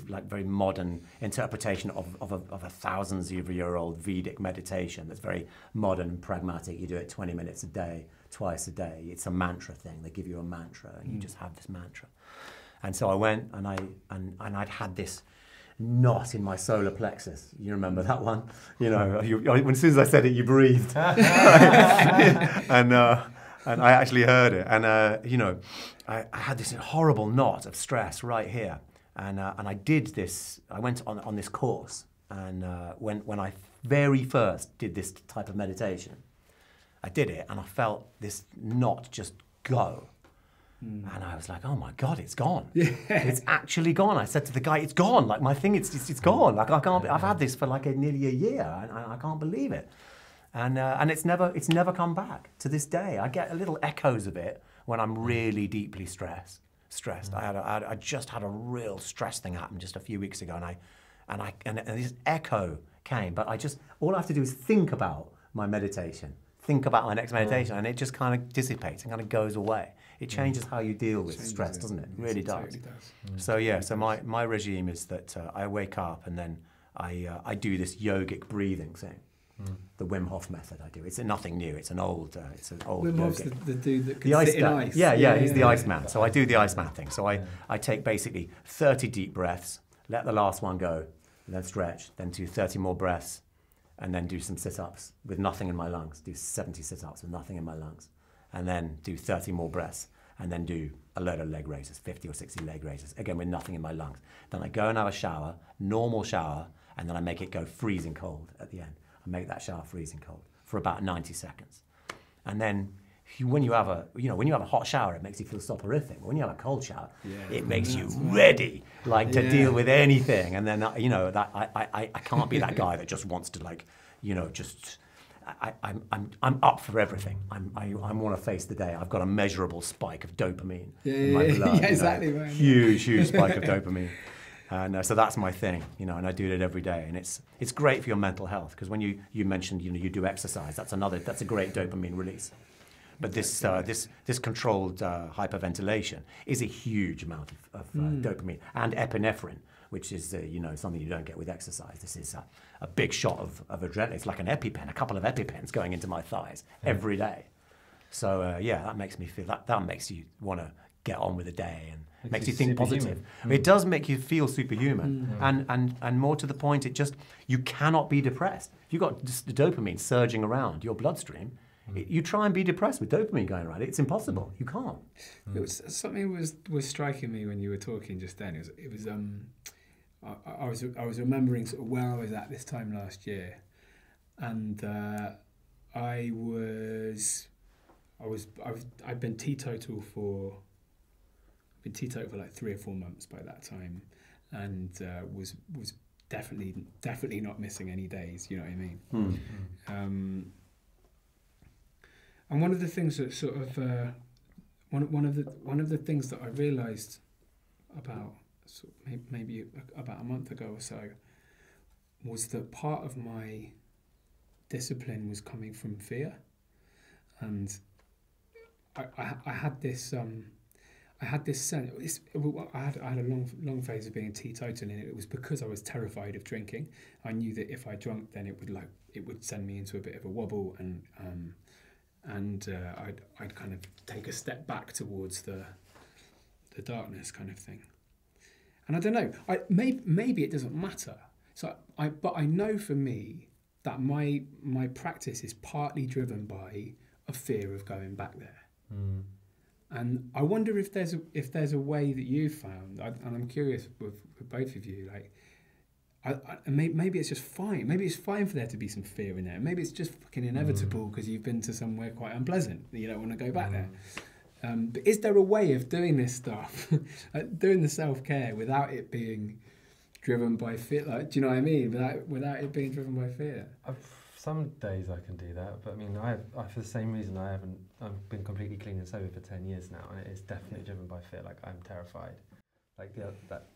like very modern interpretation of a thousands-year-old Vedic meditation that's very modern and pragmatic. You do it 20 minutes a day, twice a day. It's a mantra thing. They give you a mantra, and you just have this mantra. And so I went, and I'd had this knot in my solar plexus. You remember that one? You know, as soon as I said it, you breathed. and I actually heard it. And, I had this horrible knot of stress right here. And I did this, I went on this course. And when I very first did this type of meditation, I did it and I felt this knot just go. And I was like, oh my God, it's gone. Yeah. It's actually gone. I said to the guy, it's gone. Like my thing, it's gone. Like I've had this for like nearly a year, and I can't believe it. And it's never come back to this day. I get a little echoes of it when I'm really deeply stressed. I just had a real stress thing happen just a few weeks ago, and this echo came. But all I have to do is think about my meditation, think about my next meditation, and it just kind of dissipates and kind of goes away. It changes how you deal with stress, doesn't it? It really does. Totally does. So yeah, so my regime is that I wake up and then I do this yogic breathing thing, the Wim Hof method. I do. It's nothing new. It's an old. Wim Hof's the dude that can the sit in ice. Yeah, he's the Iceman. So I do the Iceman thing. So I take basically 30 deep breaths, let the last one go, and then stretch, then do 30 more breaths, and then do some sit-ups with nothing in my lungs. Do 70 sit-ups with nothing in my lungs. And then do 30 more breaths, and then do a load of leg raises, 50 or 60 leg raises, again with nothing in my lungs. Then I go and have a shower, normal shower, and then I make it go freezing cold at the end. I make that shower freezing cold for about 90 seconds. And then when you have a hot shower, it makes you feel soporific. But when you have a cold shower, it makes you ready, to deal with anything. And then I can't be that guy that just wants to I'm up for everything. I want to face the day. I've got a measurable spike of dopamine in my blood. Exactly. Right. Huge spike of dopamine. And so that's my thing, and I do it every day. And it's great for your mental health, because when you mentioned, you do exercise, that's a great dopamine release. But this controlled hyperventilation is a huge amount of dopamine and epinephrine, which is something you don't get with exercise. This is a big shot of adrenaline. It's like an EpiPen, a couple of EpiPens going into my thighs every day. So that makes me feel that makes you want to get on with the day and makes you think positive. It does make you feel superhuman, and more to the point, you cannot be depressed. If you've got just the dopamine surging around your bloodstream, you try and be depressed with dopamine going around. It's impossible. You can't. It was something was striking me when you were talking just then. I was remembering sort of where I was at this time last year, and I'd been teetotal for like 3 or 4 months by that time, and was definitely not missing any days. You know what I mean? And one of the things that sort of one of the things that I realised about maybe about a month ago or so was that part of my discipline was coming from fear. and I had this I had this sense. I had a long phase of being teetotal, and it was because I was terrified of drinking. I knew that if I drank, then it would send me into a bit of a wobble, and I'd kind of take a step back towards the darkness kind of thing. And I don't know. Maybe it doesn't matter. But I know for me that my practice is partly driven by a fear of going back there. Mm. And I wonder if there's a way that you've found, and I'm curious with both of you, like, maybe it's just fine. Maybe it's fine for there to be some fear in there. Maybe it's just fucking inevitable because you've been to somewhere quite unpleasant that you don't want to go back there. But is there a way of doing this stuff, doing the self-care without it being driven by fear? Like, do you know what I mean? Without it being driven by fear. Some days I can do that, but I mean, I for the same reason I've been completely clean and sober for 10 years now, and it is definitely driven by fear. Like, I'm terrified. Like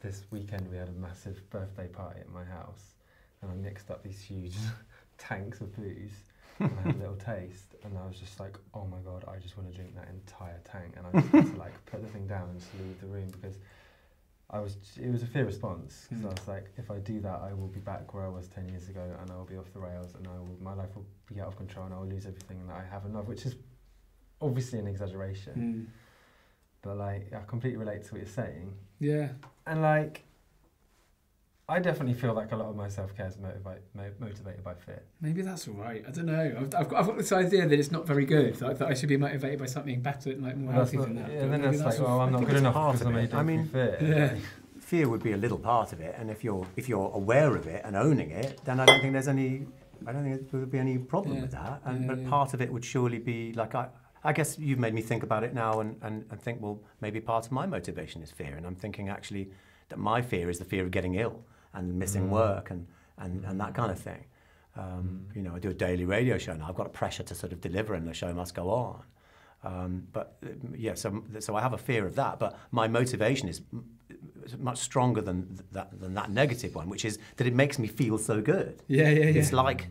this weekend we had a massive birthday party at my house, and I mixed up these huge tanks of booze. And I had a little taste, and I was just like, oh my god, I just want to drink that entire tank, and I just had to like put the thing down and just leave the room because it was a fear response, because I was like, if I do that, I will be back where I was 10 years ago, and I will be off the rails, and my life will be out of control, and I will lose everything that I have and love, which is obviously an exaggeration. But like, I completely relate to what you're saying. Yeah. And like, I definitely feel like a lot of my self-care is motivated by fear. Maybe that's all right. I don't know. I've got this idea that it's not very good. That I should be motivated by something better, like more healthy than that. Yeah, then that's like, well, I'm not good enough because I'm motivated by fear. Yeah. Fear would be a little part of it, and if you're aware of it and owning it, then I don't think there would be any problem with that. But part of it would surely be like, I guess you've made me think about it now, and think, well, maybe part of my motivation is fear, and I'm thinking actually that my fear is the fear of getting ill and missing work and that kind of thing. You know, I do a daily radio show now. I've got a pressure to sort of deliver, and the show must go on. So I have a fear of that, but my motivation is much stronger than that negative one, which is that it makes me feel so good. Yeah. It's like.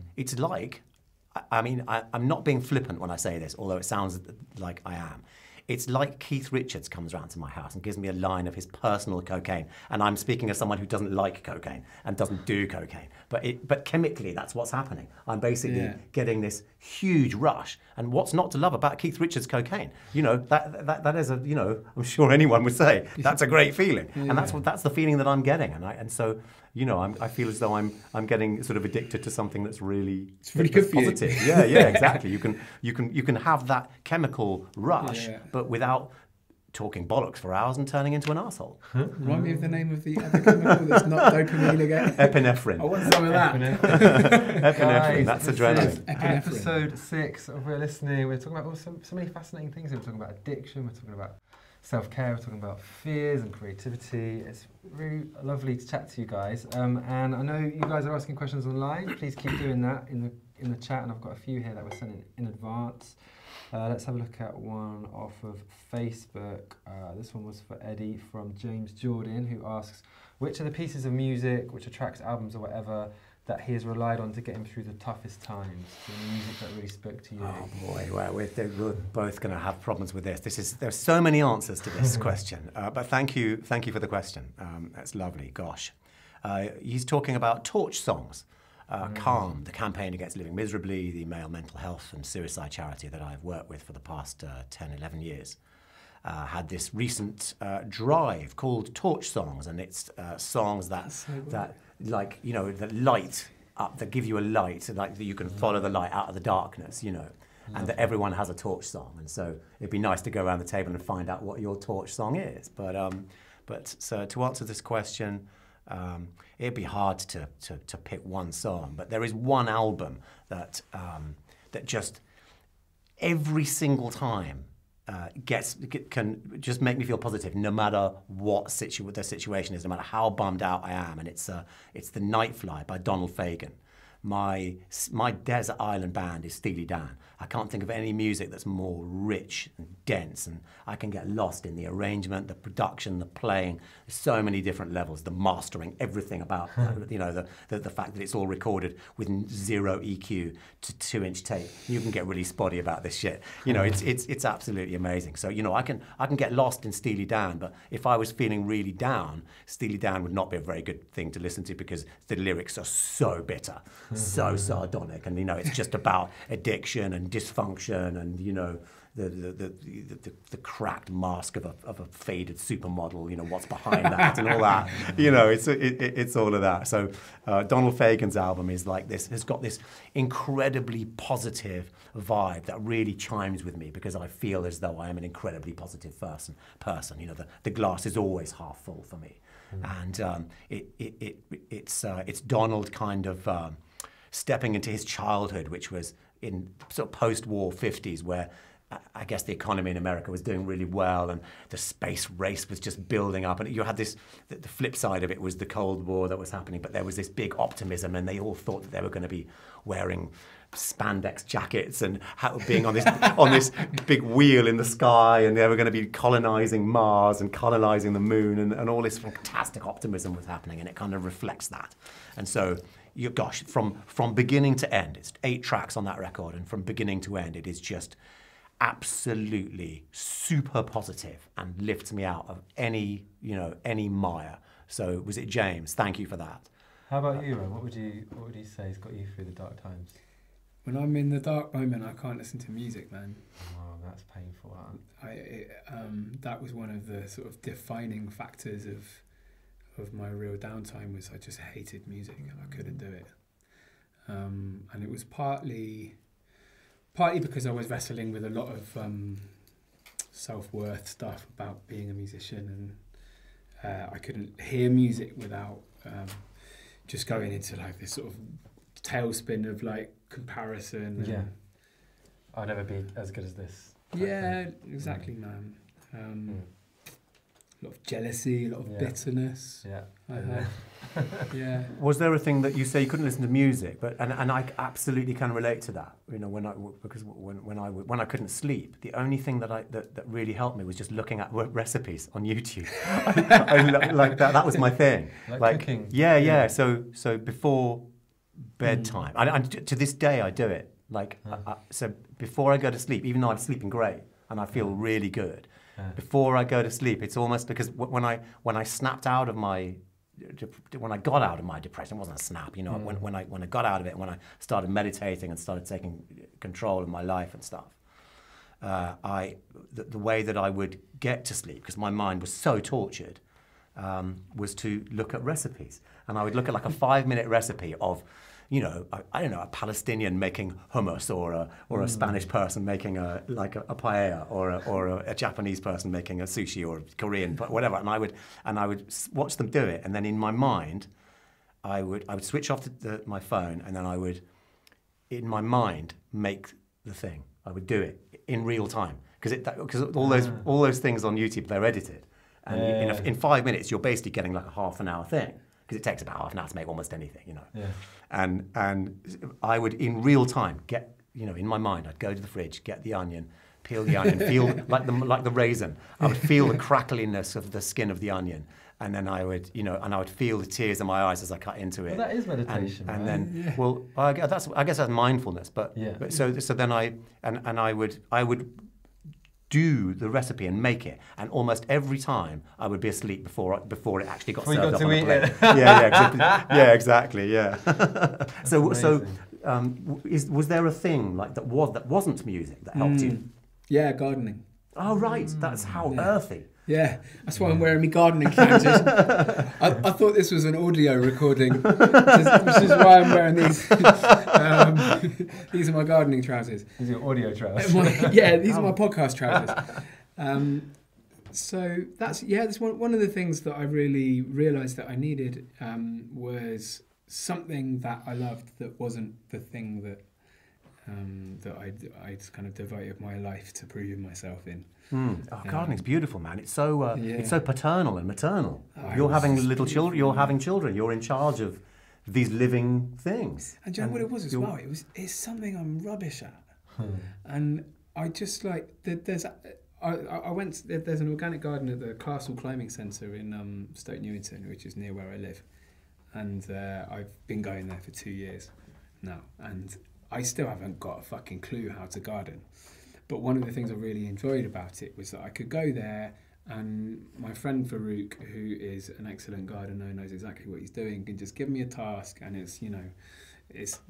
I mean, I'm not being flippant when I say this, although it sounds like I am. It's like Keith Richards comes round to my house and gives me a line of his personal cocaine, and I'm speaking as someone who doesn't like cocaine and doesn't do cocaine. But chemically, that's what's happening. I'm basically getting this huge rush. And what's not to love about Keith Richards' cocaine? You know, that is I'm sure anyone would say that's a great feeling, and that's the feeling that I'm getting. And so. You know, I feel as though I'm getting sort of addicted to something that's really good for positive. You. Yeah, exactly. You can have that chemical rush, but without talking bollocks for hours and turning into an arsehole. Remind me of the name of the other chemical that's not dopamine again. Epinephrine. I want some of that. Epinephrine. That's adrenaline. Episode 6 of We're Listening. We're talking about so many fascinating things. We're talking about addiction. We're talking about self-care, we're talking about fears and creativity. It's really lovely to chat to you guys. And I know you guys are asking questions online. Please keep doing that in the chat, and I've got a few here that were sent in advance. Let's have a look at one off of Facebook. This one was for Eddie from James Jordan, who asks, which are the pieces of music, which are tracks, albums or whatever, that he has relied on to get him through the toughest times? The music that really spoke to you. Oh boy, well, we're both going to have problems with this. There's so many answers to this question, but thank you for the question. That's lovely. Gosh, he's talking about torch songs. Calm, the campaign against living miserably, the male mental health and suicide charity that I've worked with for the past 10, 11 years. Had this recent drive called Torch Songs, and it's songs that like, you know, that light up, that give you a light, like that you can follow the light out of the darkness, you know, and that everyone has a torch song. And so it'd be nice to go around the table and find out what your torch song is. But so to answer this question, it'd be hard to pick one song, but there is one album that just every single time can just make me feel positive, no matter what the situation is, no matter how bummed out I am. And it's The Night Fly by Donald Fagen. my desert island band is Steely Dan. I can't think of any music that's more rich and dense, and I can get lost in the arrangement, the production, the playing. There's so many different levels, the mastering, everything about the fact that it's all recorded with 0 EQ to 2-inch tape. You can get really spotty about this shit. It's absolutely amazing. So I can get lost in Steely Dan, but if I was feeling really down, Steely Dan would not be a very good thing to listen to because the lyrics are so bitter, so sardonic, and it's just about addiction and dysfunction and the cracked mask of a faded supermodel, what's behind that and all that. It's all of that. So Donald Fagen's album is like this, has got this incredibly positive vibe that really chimes with me because I feel as though I am an incredibly positive person. The glass is always half full for me. And it's Donald kind of stepping into his childhood, which was in sort of post-war 50s, where I guess the economy in America was doing really well and the space race was just building up. And you had this, the flip side of it was the Cold War that was happening, but there was this big optimism and they all thought that they were going to be wearing spandex jackets and being on this big wheel in the sky, and they were going to be colonizing Mars and colonizing the moon, and all this fantastic optimism was happening, and it kind of reflects that. And so, from beginning to end, it's 8 tracks on that record, and from beginning to end, it is just absolutely super positive and lifts me out of any mire. So was it James? Thank you for that. How about you, Ron? What would you say has got you through the dark times? When I'm in the dark moment, I can't listen to music, man. Oh, that's painful. Huh? That was one of the sort of defining factors of my real downtime. Was I just hated music and I couldn't do it. And it was partly because I was wrestling with a lot of self-worth stuff about being a musician, and I couldn't hear music without just going into like this sort of tailspin of like comparison. Yeah, I'll never be as good as this. Yeah, exactly, man. A lot of jealousy, a lot of bitterness. Yeah, I had. Yeah. Was there a thing that you say you couldn't listen to music, but and I absolutely can relate to that. Because when I couldn't sleep, the only thing that really helped me was just looking at recipes on YouTube. Like that was my thing. Like cooking. Yeah. So before bedtime, and to this day I do it. So before I go to sleep, even though I'm sleeping great and I feel really good, before I go to sleep, it's almost because when I snapped out of my when I got out of my depression, it wasn't a snap, when I got out of it, when I started meditating and started taking control of my life and stuff, the way that I would get to sleep, because my mind was so tortured, was to look at recipes. And I would look at like a 5-minute recipe of, I don't know, a Palestinian making hummus, or a Spanish person making a paella, or a Japanese person making a sushi, or Korean, whatever. And I would watch them do it, and then in my mind, I would switch off my phone, and then I would, in my mind, make the thing. I would do it in real time, because all those things on YouTube, they're edited, and in 5 minutes you're basically getting like a half-an-hour thing. Because it takes about half an hour to make almost anything, Yeah. And I would, in real time, get, in my mind, I'd go to the fridge, get the onion, peel the onion, feel like the raisin. I would feel the crackliness of the skin of the onion, and then I would, and I would feel the tears in my eyes as I cut into it. Well, that is meditation, and right? then, well, I guess that's mindfulness. But so then I would do the recipe and make it, and almost every time I would be asleep before it actually got served up on the plate. Yeah, exactly. Yeah. Was there a thing like that wasn't music that helped you? Yeah, gardening. Oh right, that's how earthy. Yeah, that's why I'm wearing my gardening trousers. I thought this was an audio recording, which is why I'm wearing these. These are my gardening trousers. These are your audio trousers. These are my podcast trousers. So that's one of the things that I really realised that I needed was something that I loved that wasn't the thing that I'd kind of devoted my life to proving myself in. Gardening's beautiful, man. It's so paternal and maternal. You're having little children. You're having children. You're in charge of these living things. And do you know what it was as well? It's something I'm rubbish at. And I just like, there's an organic garden at the Castle Climbing Centre in Stoke Newington, which is near where I live. And I've been going there for 2 years now. And I still haven't got a fucking clue how to garden. But one of the things I really enjoyed about it was that I could go there, and my friend Farouk, who is an excellent gardener, knows exactly what he's doing, can just give me a task, and it's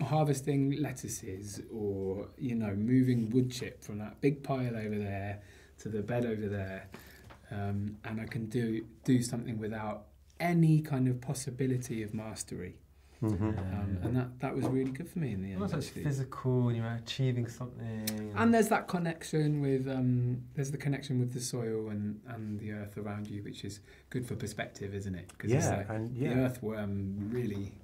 harvesting lettuces, or moving wood chip from that big pile over there to the bed over there, and I can do something without any kind of possibility of mastery. And that was really good for me in the end. It's physical, and you're achieving something. And there's that connection with the soil and the earth around you, which is good for perspective, isn't it? Because the earthworm really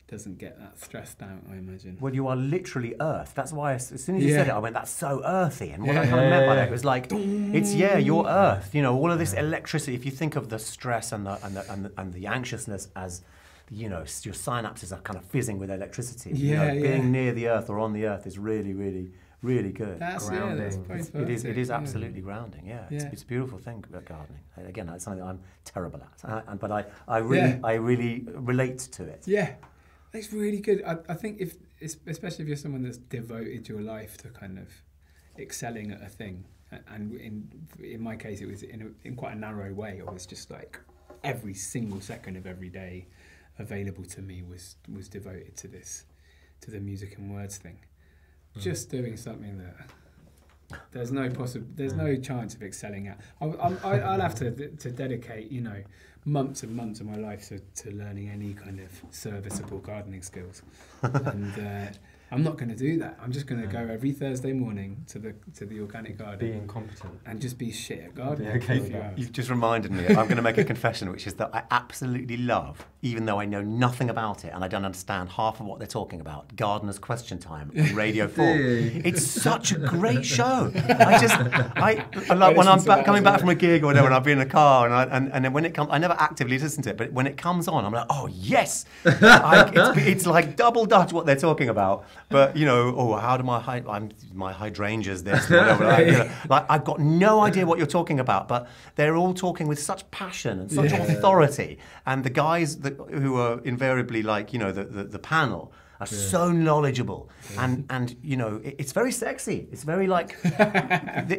doesn't get that stressed out, I imagine. Well, you are literally earth. That's why as soon as you said it, I went, that's so earthy. And what I kind of meant by that was like, it's, you're earth. All of this electricity, if you think of the stress and the anxiousness as, your synapses are kind of fizzing with electricity. Being near the earth or on the earth is really, really, really good. That's grounding. It is absolutely grounding. It's a beautiful thing about gardening. Again, that's something I'm terrible at, but I really relate to it. Yeah. It's really good. I think especially if you're someone that's devoted your life to kind of excelling at a thing, and in my case it was in quite a narrow way. I was just like every single second of every day available to me was devoted to the music and words thing. Just doing something that there's no chance of excelling at. I'll have to dedicate months and months of my life to learning any kind of serviceable gardening skills, and I'm not going to do that. I'm just going to go every Thursday morning to the organic garden, be incompetent, and just be shit at gardening. You've just reminded me. I'm going to make a confession, which is that I absolutely love, even though I know nothing about it and I don't understand half of what they're talking about, Gardener's Question Time on Radio 4. It's such a great show. I like when I'm coming back from a gig or whatever, and I'll be in a car, and then when it comes, I never actively listen to it, but when it comes on, I'm like, oh yes, it's like double Dutch what they're talking about. But how do my hydrangeas this, whatever. I've got no idea what you're talking about, but they're all talking with such passion and such authority, and the guys who are invariably the panel are so knowledgeable, and it's very sexy. It's very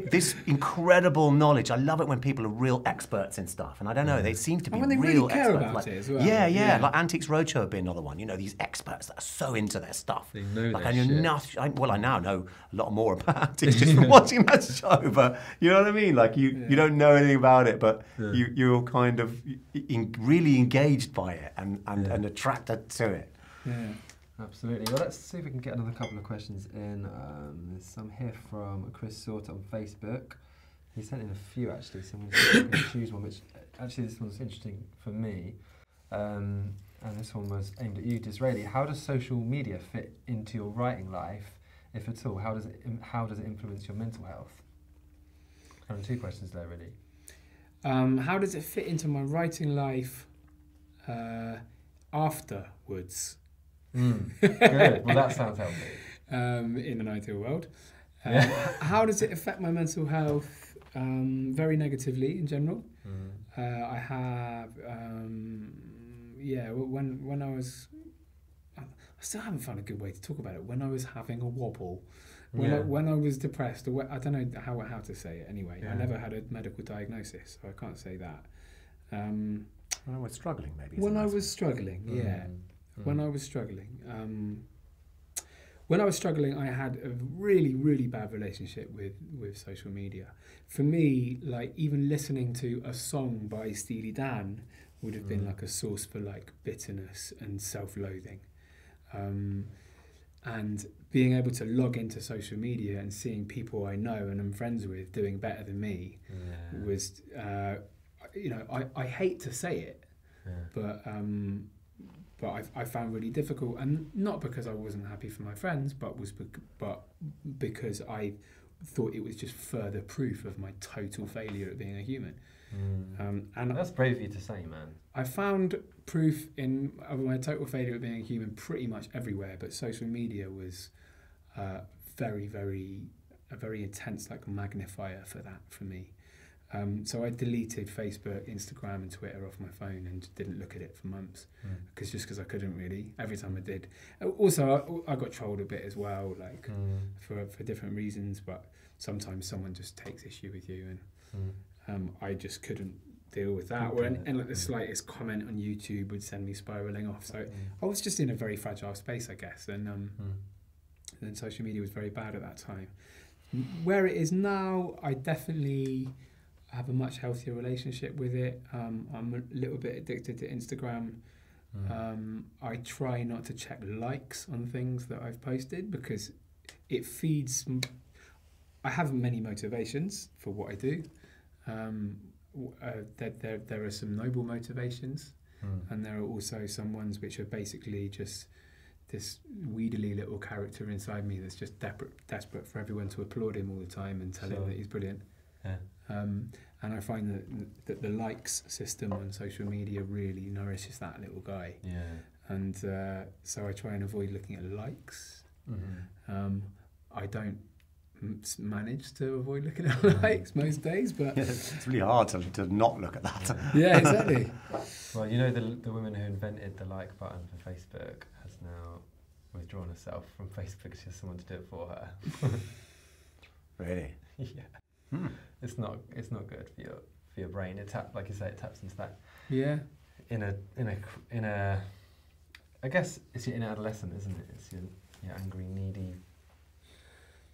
this incredible knowledge. I love it when people are real experts in stuff, and I don't know, they seem to be when they real really care experts. about it as well. Yeah. Like Antiques Roadshow would be another one. These experts that are so into their stuff. They know like their I knew shit. nothing. I now know a lot more about antiques just from watching that show. But you know what I mean? Like you don't know anything about it, but you're kind of really engaged by it and attracted to it. Yeah. Absolutely. Well, let's see if we can get another couple of questions in. There's some here from Chris Sort on Facebook. He sent in a few actually, so I'm going to choose one, which actually this one's interesting for me. And this one was aimed at you, Dizraeli. How does social media fit into your writing life, if at all? How does it influence your mental health? Two questions there, really. How does it fit into my writing life afterwards? Good. Well, that sounds healthy. In an ideal world. How does it affect my mental health? Very negatively in general. I have, when I was, I still haven't found a good way to talk about it. When I was having a wobble, when I was depressed, or I don't know how to say it anyway. I never had a medical diagnosis, so I can't say that. When I was struggling, maybe. When I was struggling, When I was struggling. When I was struggling, I had a really, really bad relationship with social media. For me, like even listening to a song by Steely Dan would have been like a source for like bitterness and self-loathing. And being able to log into social media and seeing people I know and I'm friends with doing better than me was, I hate to say it, but I found really difficult, and not because I wasn't happy for my friends, but because I thought it was just further proof of my total failure at being a human. And that's brave of you to say, man. I found proof of my total failure at being a human pretty much everywhere, but social media was a very intense like magnifier for that for me. So I deleted Facebook, Instagram and Twitter off my phone and didn't look at it for months because I couldn't really. Every time I did. Also, I got trolled a bit as well, like for different reasons, but sometimes someone just takes issue with you and I just couldn't deal with that. And like the slightest comment on YouTube would send me spiralling off. So I was just in a very fragile space, I guess. And then social media was very bad at that time. Where it is now, I definitely have a much healthier relationship with it. I'm a little bit addicted to Instagram. I try not to check likes on things that I've posted because it feeds. I have many motivations for what I do. There are some noble motivations, and there are also some ones which are basically just this weedily little character inside me that's just desperate for everyone to applaud him all the time and tell him that he's brilliant. Yeah. And I find that the likes system on social media really nourishes that little guy. Yeah. And so I try and avoid looking at likes. I don't manage to avoid looking at likes most days, but it's really hard to not look at that. Yeah, exactly. Well, you know, the woman who invented the like button for Facebook has now withdrawn herself from Facebook. She has someone to do it for her. Really? Yeah. It's not good for your brain. It like you say, it taps into that. Yeah. In a I guess it's your inner adolescent, isn't it? It's your angry, needy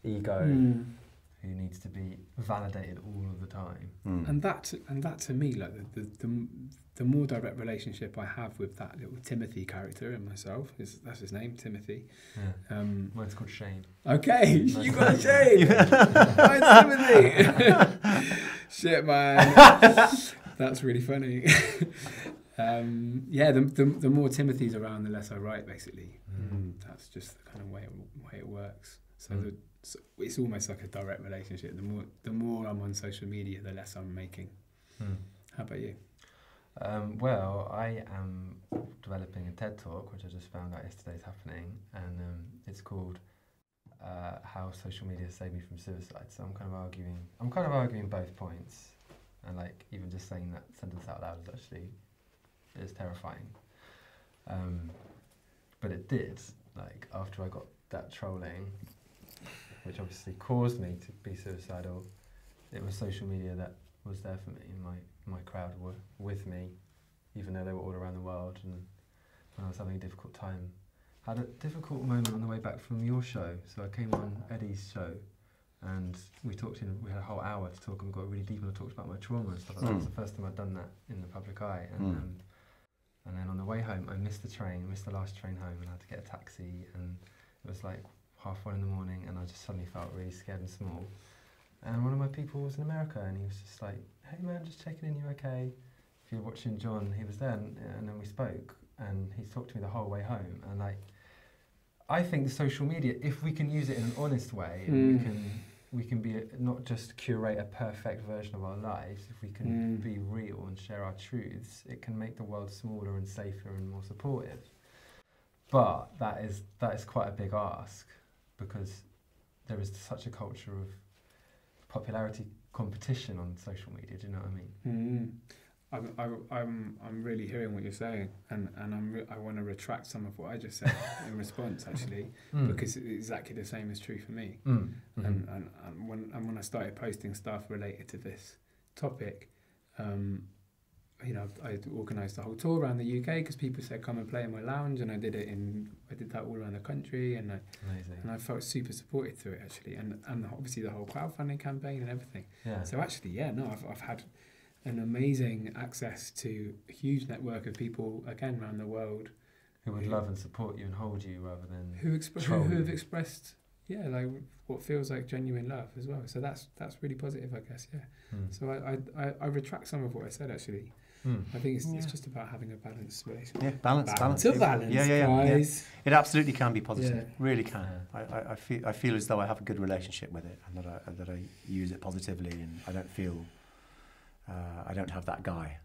ego who needs to be validated all of the time. And that to me, like the more direct relationship I have with that little Timothy character in myself, that's his name, Timothy. Yeah. Mine's called Shane. Okay, nice. You got a Shane. Mine's Timothy. Shit, man. That's really funny. Yeah, the more Timothy's around, the less I write, basically. That's just the kind of way it works. So so it's almost like a direct relationship. The more I'm on social media, the less I'm making. How about you? Well, I am developing a TED Talk, which I just found out yesterday is happening, and it's called "How Social Media Saved Me from Suicide." So I'm kind of arguing both points, and like even just saying that sentence out loud is terrifying. But it did, like after I got that trolling, which obviously caused me to be suicidal. It was social media that was there for me. My crowd were with me, even though they were all around the world. And when I was having a difficult time, I had a difficult moment on the way back from your show. So I came on Eddy's show, and we had a whole hour to talk, and we got really deep, and I talked about my trauma and stuff like that. It was the first time I'd done that in the public eye. And then on the way home, I missed the last train home, and I had to get a taxi, and it was like 1:30 in the morning, and I just suddenly felt really scared and small. And one of my people was in America, and he was just like, "Hey man, just checking in, you okay?" If you're watching John, he was there, and then we spoke, and he talked to me the whole way home. And like, I think the social media, if we can use it in an honest way, we can be not just curate a perfect version of our lives. If we can be real and share our truths, it can make the world smaller and safer and more supportive. But that is quite a big ask, because there is such a culture of popularity competition on social media. Do you know what I mean? I'm really hearing what you're saying, and I want to retract some of what I just said in response, actually, because exactly the same is true for me. And when I started posting stuff related to this topic, I organised a whole tour around the UK because people said come and play in my lounge, and I did that all around the country, and I felt super supported through it, actually, and obviously the whole crowdfunding campaign and everything. Yeah. So actually, I've had an amazing access to a huge network of people again around the world who would love and support you and hold you rather than who have expressed like what feels like genuine love as well. So that's really positive, I guess. Yeah. So I retract some of what I said, actually. I think it's just about having a balanced relationship. Yeah, balance. To balance, guys. It absolutely can be positive. Yeah. Really can. I feel as though I have a good relationship with it, and that I use it positively, and I don't feel I don't have that guy.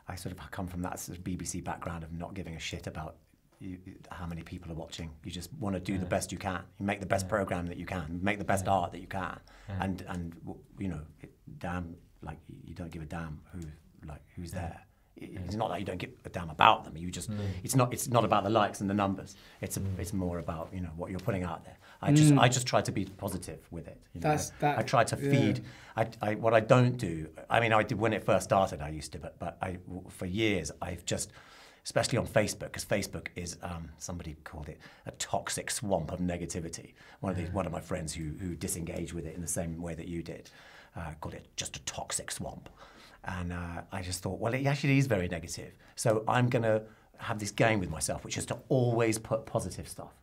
I sort of come from that sort of BBC background of not giving a shit about how many people are watching. You just want to do the best you can. You make the best program that you can. Make the best art that you can. And you know, you don't give a damn who's there. It's not that you don't give a damn about them. You just it's not about the likes and the numbers. It's more about, you know, what you're putting out there. I just try to be positive with it. You know? I try to feed. What I don't do. I mean, I did when it first started. I used to, but for years I've just, especially on Facebook, because Facebook is somebody called it a toxic swamp of negativity. One of my friends who disengaged with it in the same way that you did called it just a toxic swamp. And I just thought, well, it actually is very negative. So I'm going to have this game with myself, which is to always put positive stuff.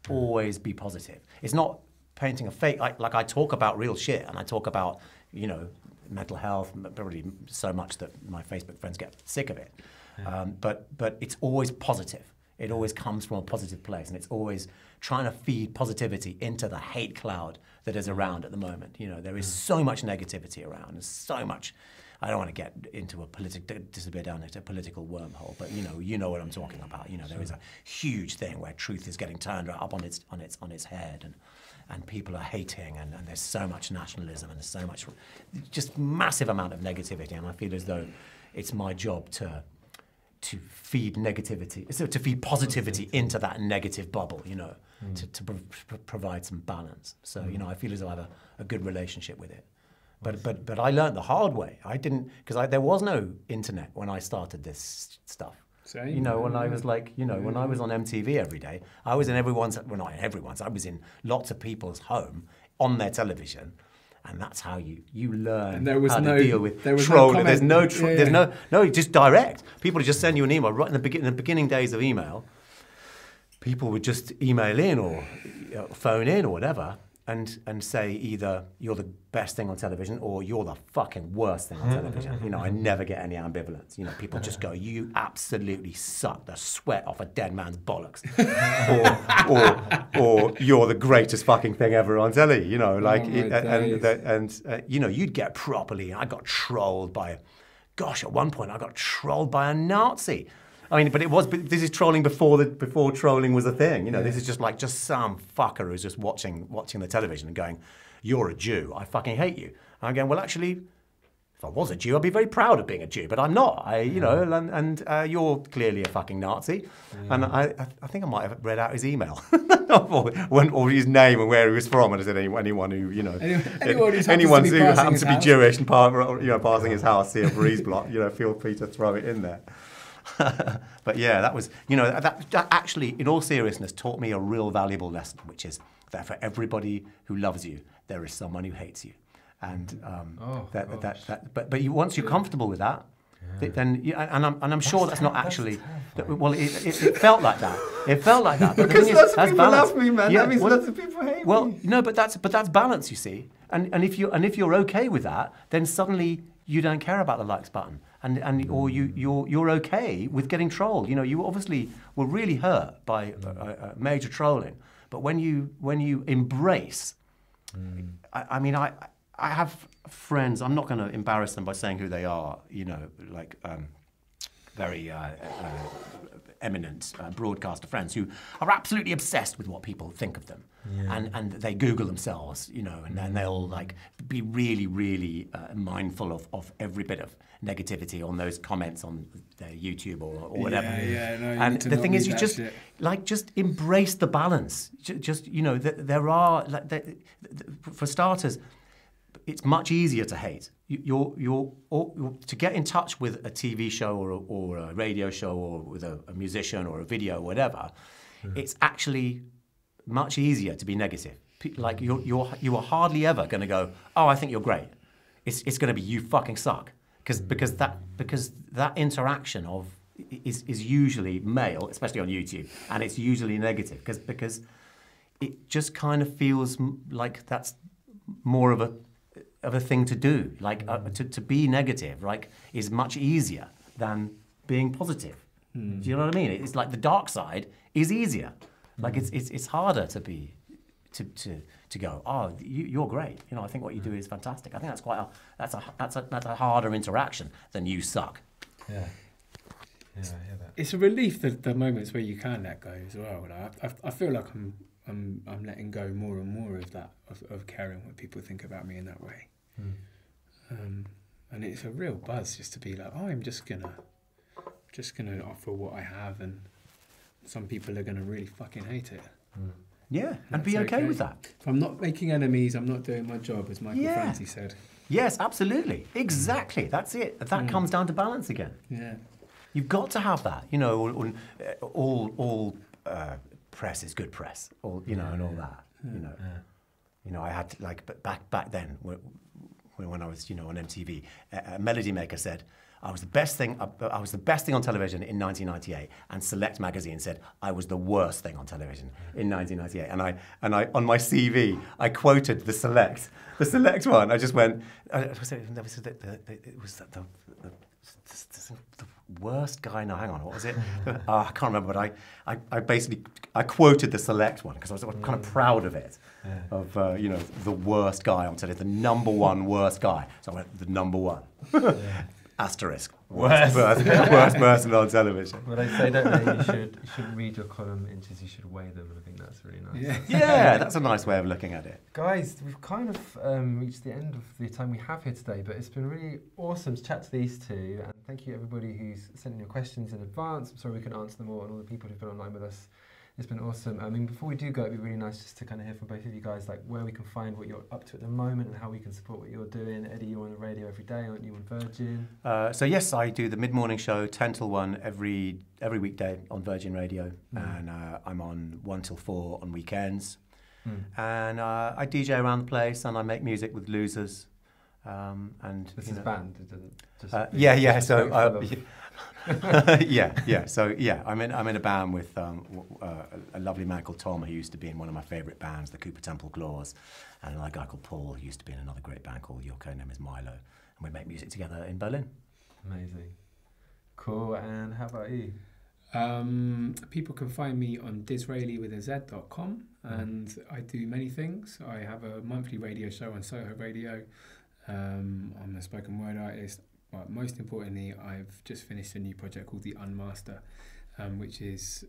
Always be positive. It's not painting a fake, like I talk about real shit, and I talk about, you know, mental health, probably so much that my Facebook friends get sick of it. But it's always positive. It always comes from a positive place, and it's always trying to feed positivity into the hate cloud that is around at the moment. You know, there is so much negativity around. There's so much. I don't want to get into disappear down into a political wormhole, but you know what I'm talking about. You know, there is a huge thing where truth is getting turned up on its head, and people are hating, and there's so much nationalism, and there's so much, just massive amount of negativity, and I feel as though it's my job to feed negativity, so to feed positivity into that negative bubble, you know, to provide some balance. So, you know, I feel as though I have a good relationship with it. But I learned the hard way. I didn't, because there was no internet when I started this stuff. Same. You know, when I was like, you know, when I was on MTV every day, I was in everyone's, well, not in everyone's, I was in lots of people's home on their television. And that's how you learn how to deal with trolling. There's no, just direct. People would just send you an email right in the beginning days of email. People would just email in or phone in or whatever, and say either you're the best thing on television or you're the fucking worst thing on television. You know, I never get any ambivalence. You know, people just go, you absolutely suck the sweat off a dead man's bollocks, or you're the greatest fucking thing ever on telly. You know, like, you know, you'd get properly. I got trolled by, gosh, at one point I got trolled by a Nazi. I mean, but this is trolling before trolling was a thing. You know, this is just some fucker who's just watching the television and going, "You're a Jew. I fucking hate you." And I'm going, well, actually, if I was a Jew, I'd be very proud of being a Jew, but I'm not. You know, and you're clearly a fucking Nazi. And I think I might have read out his email or his name and where he was from, and I said anyone who, you know, anyone who happens to be Jewish and passing his house here for his block, you know, feel free to throw it in there. But yeah, that was, you know, that actually, in all seriousness, taught me a real valuable lesson, which is that for everybody who loves you, there is someone who hates you, and but once you're comfortable with that, then I'm sure that's not actually. Well, it felt like that. It felt like that. But because lots of people love me, man. Yeah, that means lots of people hate me. Well, no, but that's balance, you see. And if you're okay with that, then suddenly you don't care about the likes button. Or you're okay with getting trolled. You know, you obviously were really hurt by major trolling, but when you embrace, I mean, I have friends. I'm not going to embarrass them by saying who they are. You know, like very eminent broadcaster friends who are absolutely obsessed with what people think of them, and they Google themselves. You know, and then they'll like be really, really mindful of every bit of negativity on those comments on their YouTube or whatever. And the thing is, you just just embrace the balance. Just you know, there are for starters, it's much easier to hate. You're to get in touch with a TV show or a radio show or with a musician or a video or whatever. It's actually much easier to be negative. Like you are hardly ever going to go, oh, I think you're great. It's going to be you fucking suck. Because that interaction is usually male, especially on YouTube, and it's usually negative because it just kind of feels like that's more of of a thing to do. Like to be negative, like, is much easier than being positive. Do you know what I mean? It's like the dark side is easier. Like it's harder to be to go, oh, you're great. You know, I think what you do is fantastic. I think that's quite that's a harder interaction than you suck. Yeah. Yeah, I hear that. It's a relief the moments where you can let go as well. Like, I feel like I'm letting go more and more of that, of caring what people think about me in that way. And it's a real buzz just to be like, oh, I'm just gonna offer what I have, and some people are gonna really fucking hate it. Yeah, and be okay with that. If I'm not making enemies, I'm not doing my job, as Michael Franti said. Yes, absolutely, exactly. That's it. That comes down to balance again. Yeah. You've got to have that, you know. All press is good press, and all that. You know, I had to, like, but back then when I was, on MTV, a melody maker said I was the best thing. I was the best thing on television in 1998, and Select magazine said I was the worst thing on television in 1998. And I on my CV I quoted the Select one. I just went. It was the worst guy. No, hang on. What was it? I can't remember. But I basically quoted the Select one because I was kind of proud of it. Yeah. Of the worst guy on television, the number one worst guy. So I went the number one. Yeah. Asterisk. Worst person on television. Well, they say, don't they, you should read your column inches, you should weigh them, and I think that's really nice. Yeah, that's a nice way of looking at it. Guys, we've kind of reached the end of the time we have here today, but it's been really awesome to chat to these two, and thank you everybody who's sent in your questions in advance. I'm sorry we couldn't answer them all, and all the people who've been online with us. It's been awesome. I mean, before we do go, it'd be really nice just to kind of hear from both of you guys, like where we can find what you're up to at the moment and how we can support what you're doing. Eddie, you're on the radio every day, aren't you, on Virgin? So yes, I do the mid-morning show, 10 till 1, every weekday on Virgin Radio, and I'm on 1 till 4 on weekends. And I DJ around the place, and I make music with losers. And this is band. It doesn't just So I'm in a band with a lovely man called Tom, who used to be in one of my favourite bands, the Cooper Temple Claws, and another guy called Paul, who used to be in another great band called Your Co-name is Milo, and we make music together in Berlin. Amazing, cool. And how about you? People can find me on Dizraeli with a Z.com, and I do many things. I have a monthly radio show on Soho Radio. I'm a spoken word artist. But most importantly, I've just finished a new project called The Unmaster, which has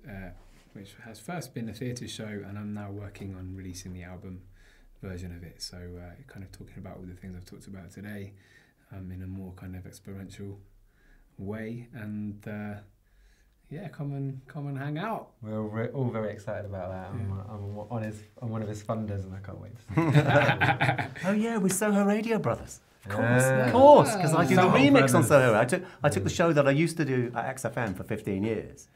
first been a theatre show, and I'm now working on releasing the album version of it. So kind of talking about all the things I've talked about today in a more kind of experiential way. And come and hang out. We're all very excited about that. I'm one of his funders, and I can't wait. Oh yeah, we're Soho Radio Brothers. Of course, because I do the remix on Soho. I took the show that I used to do at XFM for 15 years,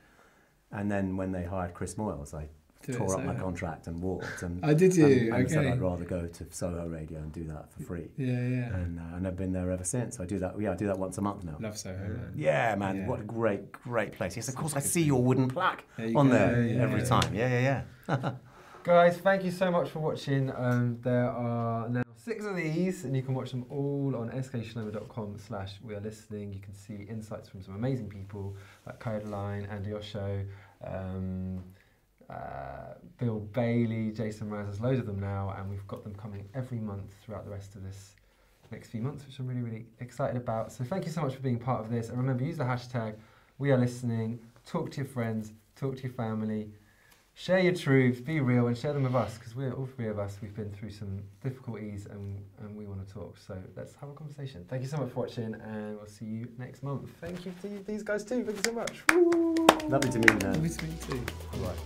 and then when they hired Chris Moyles, I tore up my contract and walked. And did you? And said I'd rather go to Soho Radio and do that for free. Yeah. And I've been there ever since. I do that. Yeah, I do that once a month now. Love Soho. Yeah, man, what a great place. Yes, of course, I see your wooden plaque on there every time. Yeah. Guys, thank you so much for watching. There are now 6 of these, and you can watch them all on skshlomo.com/wearelistening. You can see insights from some amazing people like Codeline, Andy Osho, Bill Bailey, Jason Mraz. There's loads of them now, and we've got them coming every month throughout the rest of this next few months, which I'm really, really excited about. So thank you so much for being part of this. And remember, use the hashtag #WeAreListening. Talk to your friends, talk to your family. Share your truths, be real, and share them with us, because we're all 3 of us. We've been through some difficulties, and we want to talk. So let's have a conversation. Thank you so much for watching, and we'll see you next month. Thank you to these guys too. Thank you so much. Woo! Lovely to meet you, man. Lovely to meet you too. All right.